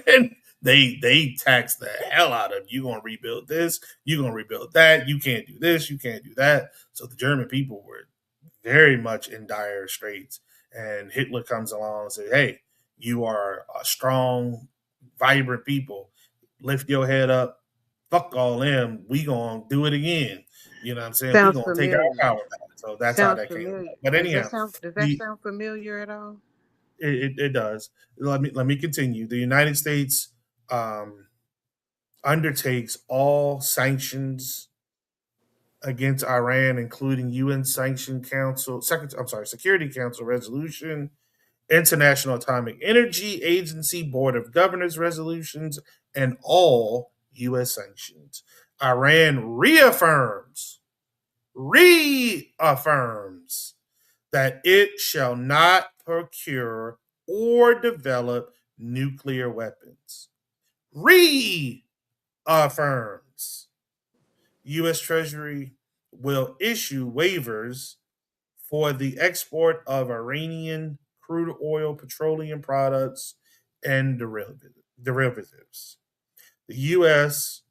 S1: And they taxed the hell out of you. Gonna rebuild this, you gonna rebuild that, you can't do this, you can't do that. So the German people were very much in dire straits. And Hitler comes along and says, hey, you are a strong, vibrant people. Lift your head up. Fuck all them. We gonna do it again. You know what I'm saying? We
S2: Sounds
S1: gonna take our
S2: familiar.
S1: power back. So that's how
S2: Sounds
S1: that came
S2: familiar.
S1: about. But anyhow,
S2: Does that
S1: the
S2: sound familiar at all?
S1: it does. Let me continue. The United States um, undertakes all sanctions against Iran, including UN Sanction Council, Security Council resolution, International Atomic Energy Agency Board of Governors resolutions, and all U.S. sanctions. Iran reaffirms that it shall not procure or develop nuclear weapons. Reaffirms U.S. Treasury will issue waivers for the export of Iranian crude oil, petroleum products, and derivatives. The U.S.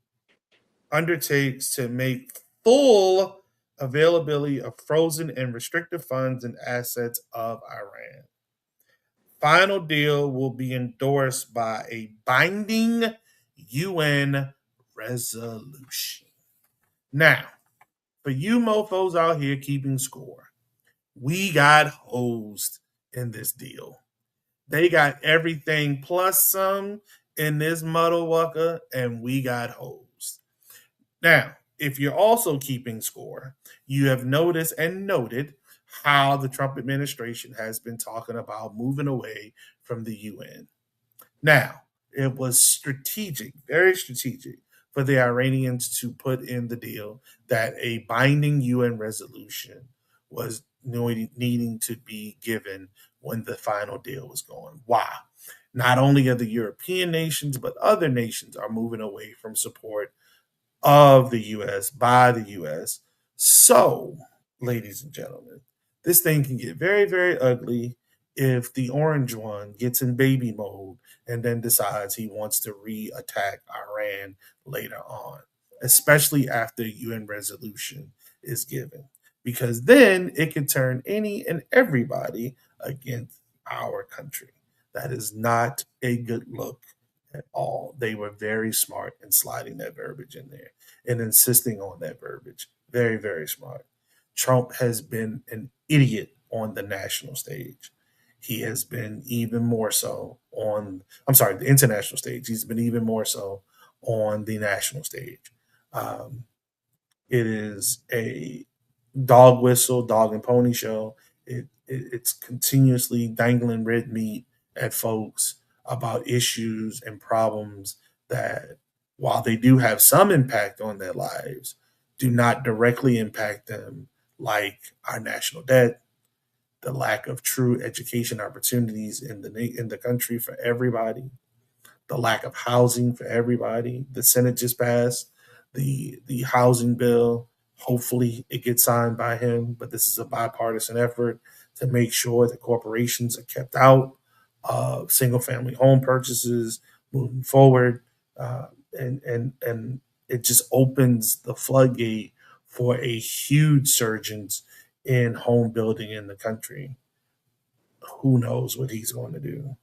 S1: undertakes to make full availability of frozen and restricted funds and assets of Iran. Final deal will be endorsed by a binding UN resolution. Now, for you mofos out here keeping score, we got hosed in this deal. They got everything plus some in this muddle wucker, and we got hosed. Now, if you're also keeping score, you have noticed and noted how the Trump administration has been talking about moving away from the UN. Now, it was strategic, very strategic, for the Iranians to put in the deal that a binding UN resolution was needing to be given when the final deal was going. Why? Not only are the European nations, but other nations are moving away from support of the US by the US. So, ladies and gentlemen, this thing can get very, very ugly if the orange one gets in baby mode and then decides he wants to re-attack Iran later on, especially after UN resolution is given, because then it can turn any and everybody against our country. That is not a good look at all. They were very smart in sliding that verbiage in there and insisting on that verbiage. Very, very smart. Trump has been an idiot on the national stage. He has been even more so on, I'm sorry, the international stage. He's been even more so on the national stage. Um, it is a dog whistle, dog and pony show. It's continuously dangling red meat at folks about issues and problems that, while they do have some impact on their lives, do not directly impact them, like our national debt, the lack of true education opportunities in the country for everybody, the lack of housing for everybody. The Senate just passed the housing bill. Hopefully, it gets signed by him. But this is a bipartisan effort to make sure that corporations are kept out of single family home purchases moving forward, uh, and it just opens the floodgate for a huge surge in home building in the country. Who knows what he's going to do?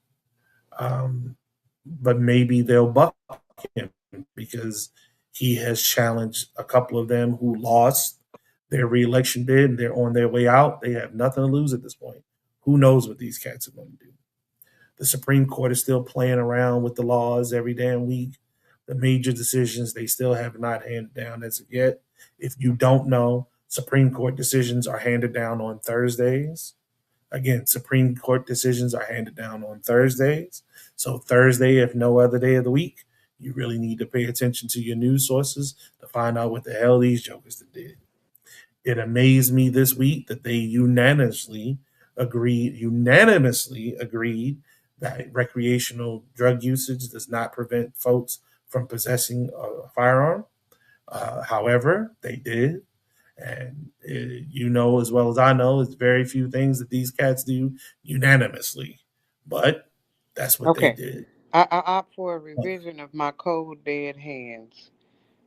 S1: Um, but maybe they'll buck him because he has challenged a couple of them who lost their reelection bid and they're on their way out. They have nothing to lose at this point. Who knows what these cats are going to do? The Supreme Court is still playing around with the laws every damn week. The major decisions they still have not handed down as of yet. If you don't know, Supreme Court decisions are handed down on Thursdays. Again, Supreme Court decisions are handed down on Thursdays. So, Thursday, if no other day of the week, you really need to pay attention to your news sources to find out what the hell these jokers did. It amazed me this week that they unanimously agreed that recreational drug usage does not prevent folks from possessing a firearm. However, they did, and you know as well as I know, it's very few things that these cats do unanimously, but that's what they
S2: Okay.
S1: did.
S2: I opt for a revision of my cold dead hands.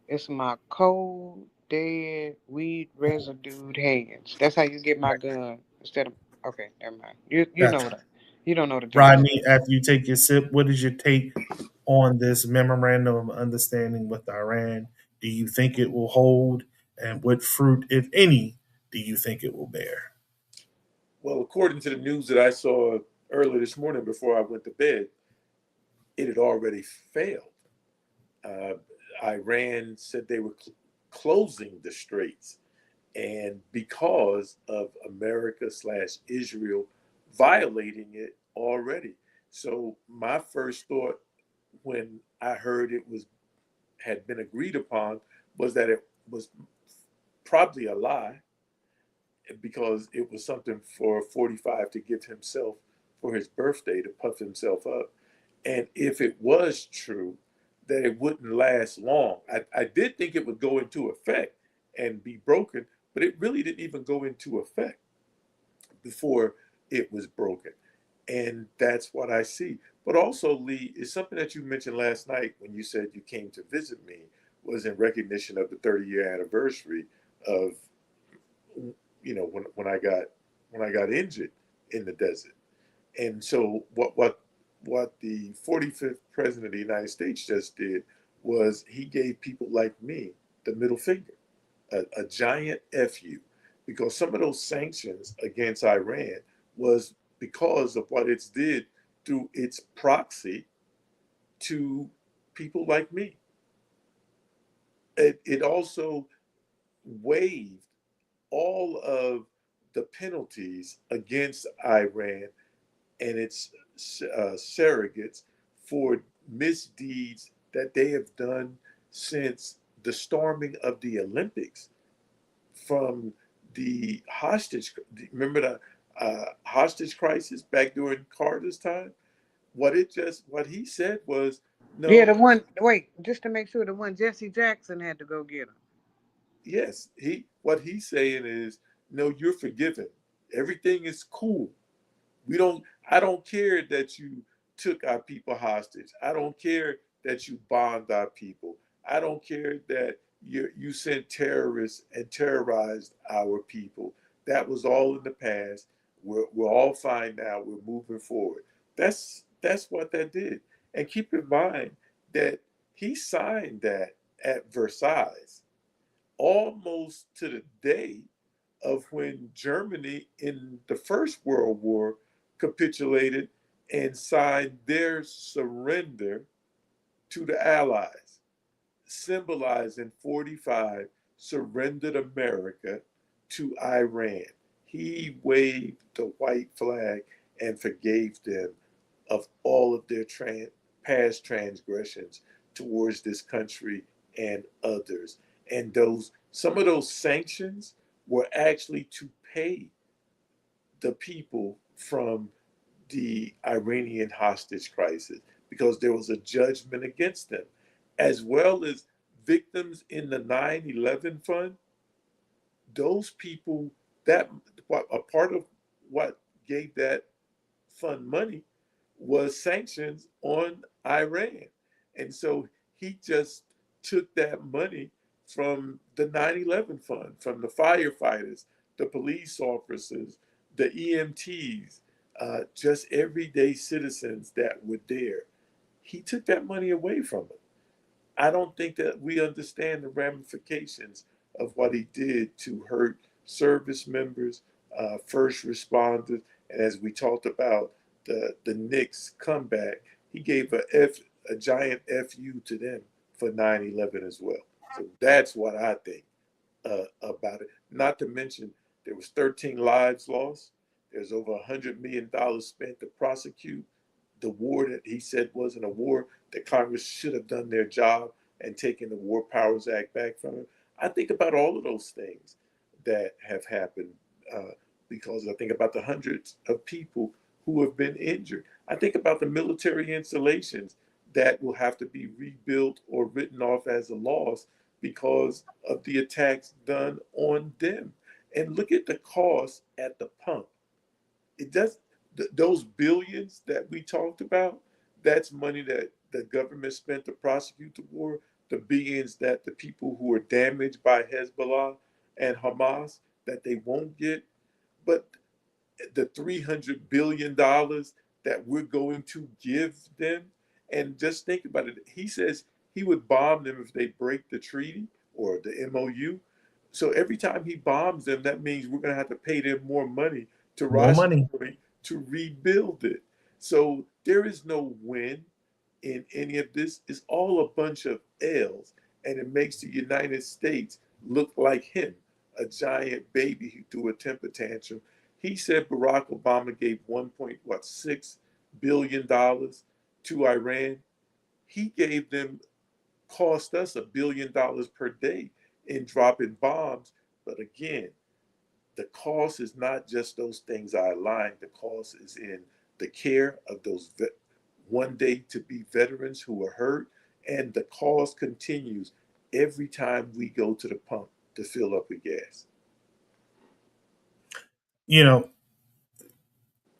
S2: It's my cold dead weed residued hands. That's how you get my gun instead of. Okay, never mind. You know
S1: Gotcha.
S2: what you don't know the difference.
S1: Rodney, after you take your sip, what is your take on this memorandum of understanding with Iran? Do you think it will hold? And what fruit, if any, do you think it will bear?
S3: Well, according to the news that I saw earlier this morning before I went to bed, it had already failed. Uh, Iran said they were closing the straits, and because of America slash Israel violating it already. So my first thought when I heard it was had been agreed upon was that it was probably a lie because it was something for 45 to give himself for his birthday to puff himself up. And if it was true, that it wouldn't last long. I did think it would go into effect and be broken, but it really didn't even go into effect before it was broken. And that's what I see. But also, Lee, is something that you mentioned last night when you said you came to visit me was in recognition of the 30-year anniversary of when I got injured in the desert. And so what the 45th president of the United States just did was he gave people like me the middle finger, a giant fu, because some of those sanctions against Iran was because of what it's did through its proxy to people like me. It also waived all of the penalties against Iran and its surrogates for misdeeds that they have done since the storming of the Olympics, from the hostage. Remember the hostage crisis back during Carter's time? What he said was
S2: Yeah, the
S3: no.
S2: one. Wait, just to make sure, the one Jesse Jackson had to go get him.
S3: Yes, he what he's saying is no. You're forgiven. Everything is cool. We don't. I don't care that you took our people hostage. I don't care that you bombed our people. I don't care that you sent terrorists and terrorized our people. That was all in the past. We're all fine now. We're moving forward. That's what that did. And keep in mind that he signed that at Versailles almost to the day of when Germany in the First World War capitulated and signed their surrender to the Allies, symbolizing 45 surrendered America to Iran. He waved the white flag and forgave them of all of their past transgressions towards this country and others. And those some of those sanctions were actually to pay the people from the Iranian hostage crisis because there was a judgment against them, as well as victims in the 9/11 fund. Those people, that a part of what gave that fund money was sanctions on Iran. And so he just took that money from the 9/11 fund, from the firefighters, the police officers, the EMTs, just everyday citizens that were there. He took that money away from them. I don't think that we understand the ramifications of what he did to hurt service members, first responders, and as we talked about the Knicks comeback, he gave a giant fu to them for 9/11 as well. So that's what I think about it. Not to mention there was 13 lives lost. There's over $100 million spent to prosecute the war that he said wasn't a war, that Congress should have done their job and taken the War Powers Act back from him. I think about all of those things that have happened because I think about the hundreds of people who have been injured. I think about the military installations that will have to be rebuilt or written off as a loss because of the attacks done on them. And look at the cost at the pump. It does those billions that we talked about. That's money that the government spent to prosecute the war. The billions that the people who were damaged by Hezbollah and Hamas that they won't get. But the $300 billion that we're going to give them. And just think about it. He says he would bomb them if they break the treaty or the MOU. So every time he bombs them, that means we're going to have to pay them more money to
S1: More money.
S3: to rebuild it. So there is no win in any of this. It's all a bunch of L's, and it makes the United States look like him, a giant baby who threw a temper tantrum. He said Barack Obama gave 1.6 billion dollars to Iran. He gave them cost us $1 billion per day in dropping bombs. But again, the cost is not just those things I aligned. The cost is in the care of those one day to be veterans who are hurt, and the cost continues every time we go to the pump to fill up with gas.
S1: You know,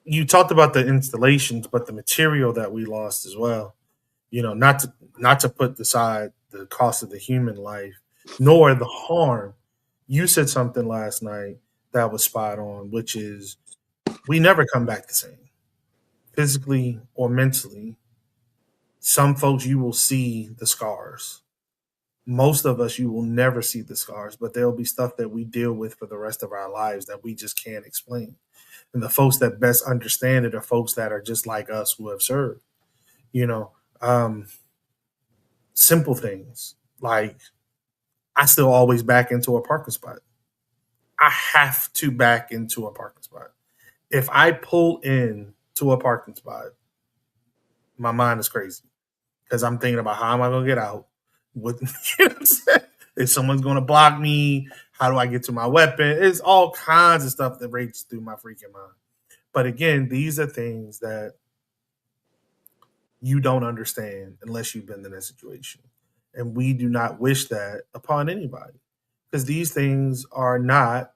S1: you talked about the installations, but the material that we lost as well. Not to put aside the cost of the human life, nor the harm. You said something last night that was spot on, which is we never come back the same, physically or mentally. Some folks you will see the scars. Most of us you will never see the scars, but there'll be stuff that we deal with for the rest of our lives that we just can't explain. And the folks that best understand it are folks that are just like us who have served. You know, um, simple things like I still always back into a parking spot. I have to back into a parking spot. If I pull in to a parking spot, my mind is crazy because I'm thinking about how am I going to get out? What, you know what I'm saying? If someone's going to block me, how do I get to my weapon? It's all kinds of stuff that races through my freaking mind. But again, these are things that you don't understand unless you've been in that situation. And we do not wish that upon anybody because these things are not,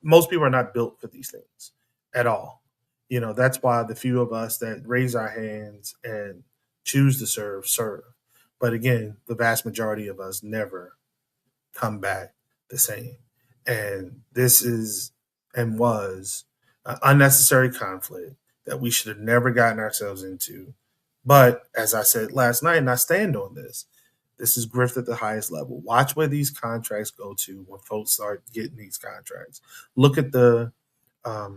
S1: most people are not built for these things at all. That's why the few of us that raise our hands and choose to serve. But again, the vast majority of us never come back the same. And this is and was an unnecessary conflict that we should have never gotten ourselves into. But as I said last night, and I stand on this is grift at the highest level. Watch where these contracts go to when folks start getting these contracts. Look at the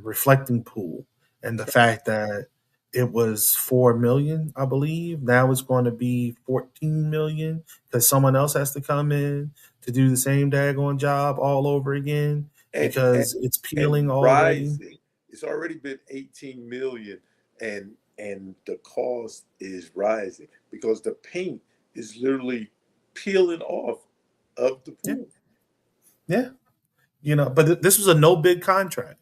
S1: reflecting pool and the fact that it was 4 million, I believe. Now it's going to be 14 million because someone else has to come in to do the same daggone job all over again
S3: and and,
S1: because it's
S3: and
S1: peeling already.
S3: rising. It's already been 18 million, and the cost is rising because the paint is literally peeling off of the
S1: Yeah,
S3: pool.
S1: yeah. But this was a no bid contract.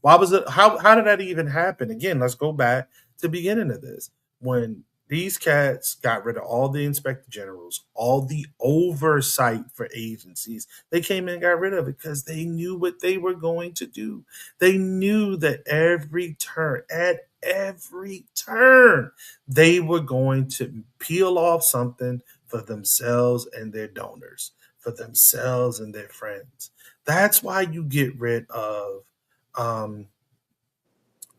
S1: Why was it? How did that even happen? Again, let's go back to the beginning of this. When these cats got rid of all the inspector generals, all the oversight for agencies, they came in and got rid of it because they knew what they were going to do. They knew that at every turn, they were going to peel off something for themselves and their donors, for themselves and their friends. That's why you get rid of um,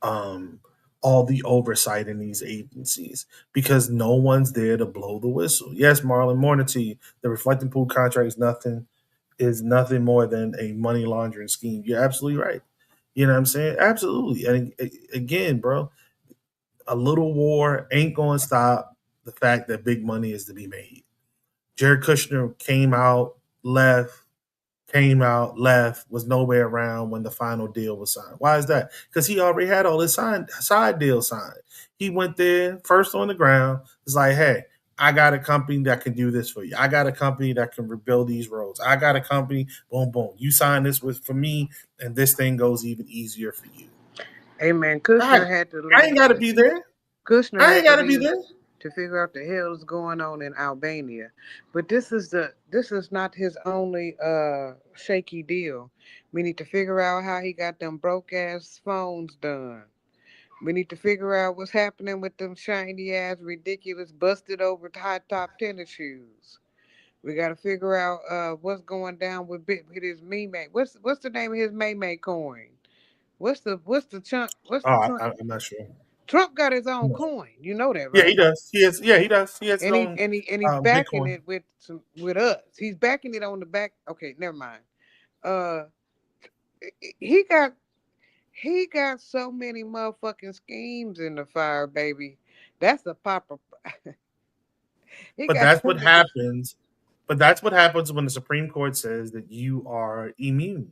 S1: um, all the oversight in these agencies because no one's there to blow the whistle. Yes, Marlon, morning to you. The reflecting pool contract is nothing more than a money laundering scheme. You're absolutely right. You know what I'm saying? Absolutely. And again, bro, a little war ain't going to stop the fact that big money is to be made. Jared Kushner came out, left, was nowhere around when the final deal was signed. Why is that? Because he already had all his side deals signed. He went there first on the ground. It's like, hey, I got a company that can do this for you. I got a company that can rebuild these roads. I got a company, boom, boom. You sign this with for me, and this thing goes even easier for you.
S2: Hey man,
S1: God,
S2: Kushner had to
S1: I ain't
S2: leave.
S1: got to be there.
S2: Kushner
S1: I ain't
S2: had to
S1: got to be
S2: leave
S1: there.
S2: to figure out the hell's going on in Albania. But this is not his only shaky deal. We need to figure out how he got them broke ass phones done. We need to figure out what's happening with them shiny ass, ridiculous, busted over high top tennis shoes. We got to figure out what's going down with his meme. What's the name of his meme coin? What's the chunk? What's
S1: Oh,
S2: the Trump?
S1: I'm not sure.
S2: Trump got his own coin. You know that,
S1: Yeah, he
S2: right?
S1: does. He has. Yeah, he does. He has his
S2: And
S1: own
S2: he's backing
S1: Bitcoin.
S2: it with us. He's backing it on the back. Okay, never mind. Uh, he got he got so many motherfucking schemes in the fire, baby. That's a proper. He
S1: But
S2: got
S1: that's
S2: so
S1: what
S2: many.
S1: happens. But that's what happens when the Supreme Court says that you are immune.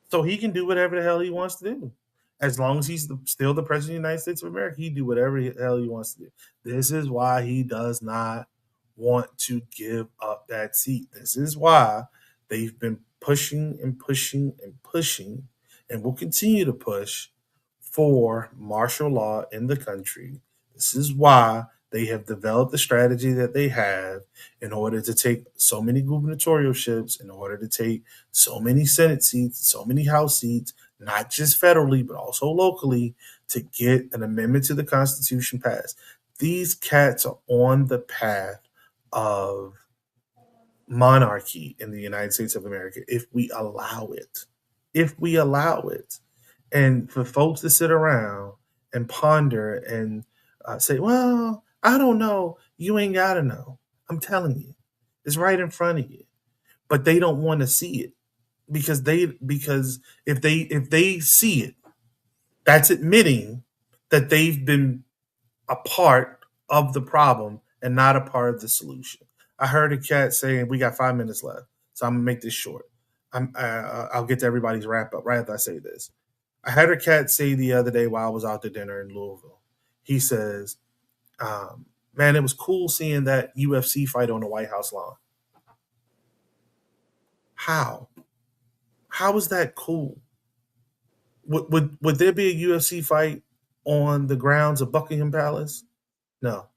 S1: So he can do whatever the hell he wants to do. As long as he's still the president of the United States of America, he do whatever the hell he wants to do. This is why he does not want to give up that seat. This is why they've been pushing and pushing and pushing and will continue to push for martial law in the country. This is why they have developed the strategy that they have in order to take so many gubernatorialships, in order to take so many Senate seats, so many House seats, not just federally, but also locally, to get an amendment to the Constitution passed. These cats are on the path of monarchy in the United States of America if we allow it. If we allow it. And for folks to sit around and ponder and say, well, I don't know. You ain't got to know. I'm telling you, it's right in front of you. But they don't want to see it because if they see it, that's admitting that they've been a part of the problem and not a part of the solution. I heard a cat saying we got 5 minutes left, so I'm gonna make this short. I'll get to everybody's wrap up right after I say this. I had a cat say the other day while I was out to dinner in Louisville. He says, "Man, it was cool seeing that UFC fight on the White House lawn. How? How is that cool? Would there be a UFC fight on the grounds of Buckingham Palace? No.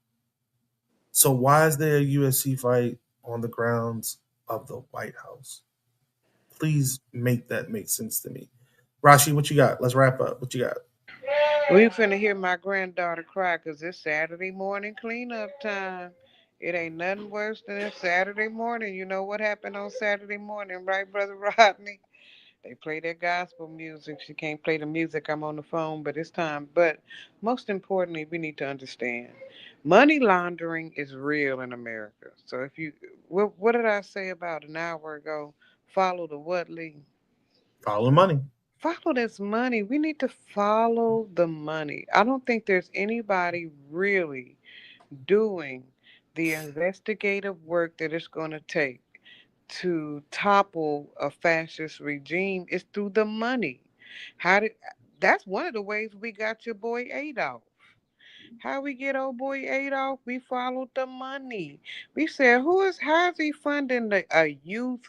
S1: So why is there a UFC fight on the grounds of the White House? Please make that make sense to me. Rashi, what you got? Let's wrap up. What you got?
S2: We finna hear my granddaughter cry 'cause it's Saturday morning cleanup time. It ain't nothing worse than a Saturday morning. You know what happened on Saturday morning, right, Brother Rodney? They play their gospel music. She can't play the music. I'm on the phone, but it's time. But most importantly, we need to understand money laundering is real in America. So if you, what did I say about an hour ago? Follow the what, Lee?
S1: Follow the money.
S2: Follow this money. We need to follow the money. I don't think there's anybody really doing the investigative work that it's going to take to topple a fascist regime is through the money. How did That's one of the ways we got your boy Adolf. How we get old boy Adolf? We followed the money. We said, how is he funding a youth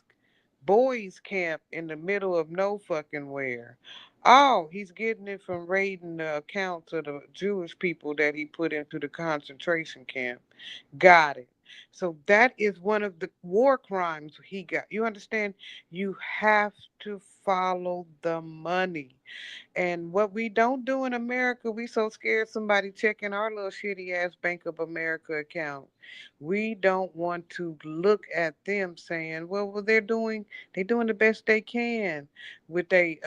S2: boys camp in the middle of no fucking where? Oh, he's getting it from raiding the accounts of the Jewish people that he put into the concentration camp. Got it. So that is one of the war crimes he got. You understand? You have to follow the money. And what we don't do in America, we so scared somebody checking our little shitty ass Bank of America account. We don't want to look at them saying, well, what they're doing the best they can with a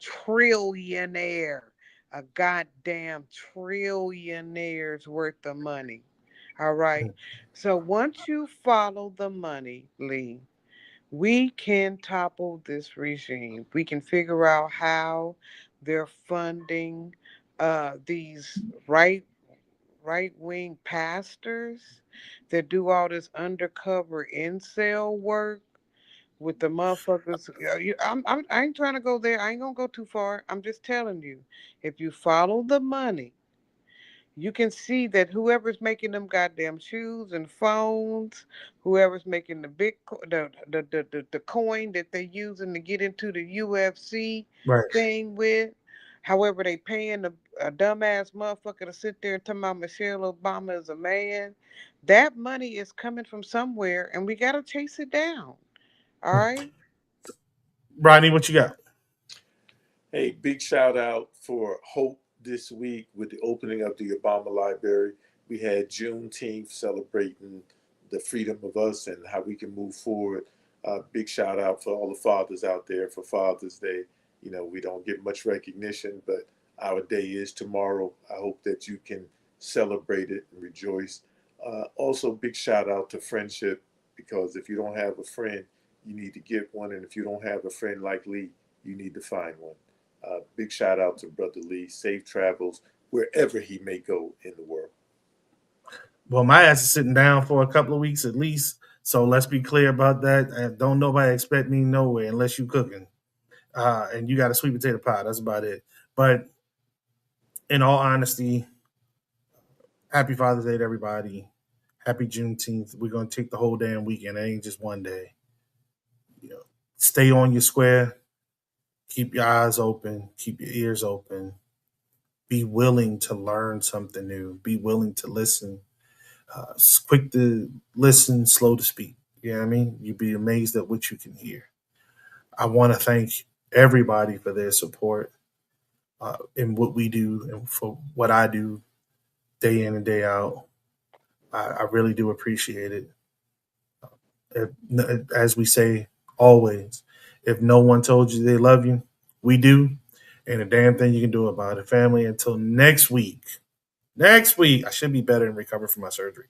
S2: trillionaire, a goddamn trillionaire's worth of money. All right. So once you follow the money, Lee, we can topple this regime. We can figure out how they're funding these right wing pastors that do all this undercover incel work with the motherfuckers. I ain't trying to go there. I ain't gonna go too far. I'm just telling you, if you follow the money, you can see that whoever's making them goddamn shoes and phones, whoever's making the the coin that they're using to get into the UFC
S1: Right.
S2: thing with, however they paying a dumbass motherfucker to sit there and tell about Michelle Obama is a man, that money is coming from somewhere and we gotta chase it down. All right.
S1: Rodney, what you got?
S3: Hey, big shout out for Hope this week with the opening of the Obama Library. We had Juneteenth celebrating the freedom of us and how we can move forward. Big shout out for all the fathers out there for Father's Day. You know, we don't get much recognition, but our day is tomorrow. I hope that you can celebrate it and rejoice. Also, big shout out to friendship because if you don't have a friend, you need to get one. And if you don't have a friend like Lee, you need to find one. Big shout out to Brother Lee. Safe travels wherever he may go in the world.
S1: Well, my ass is sitting down for a couple of weeks at least. So let's be clear about that. Don't nobody expect me nowhere unless you cooking. And you got a sweet potato pie. That's about it. But in all honesty, happy Father's Day to everybody. Happy Juneteenth. We're gonna take the whole damn weekend. It ain't just one day. You know, stay on your square. Keep your eyes open. Keep your ears open. Be willing to learn something new. Be willing to listen. Quick to listen, slow to speak. You know what I mean? You'd be amazed at what you can hear. I want to thank everybody for their support in what we do and for what I do day in and day out. I really do appreciate it. If, as we say always, if no one told you they love you, we do. And a damn thing you can do about it. Family, until next week. Next week, I should be better and recover from my surgery.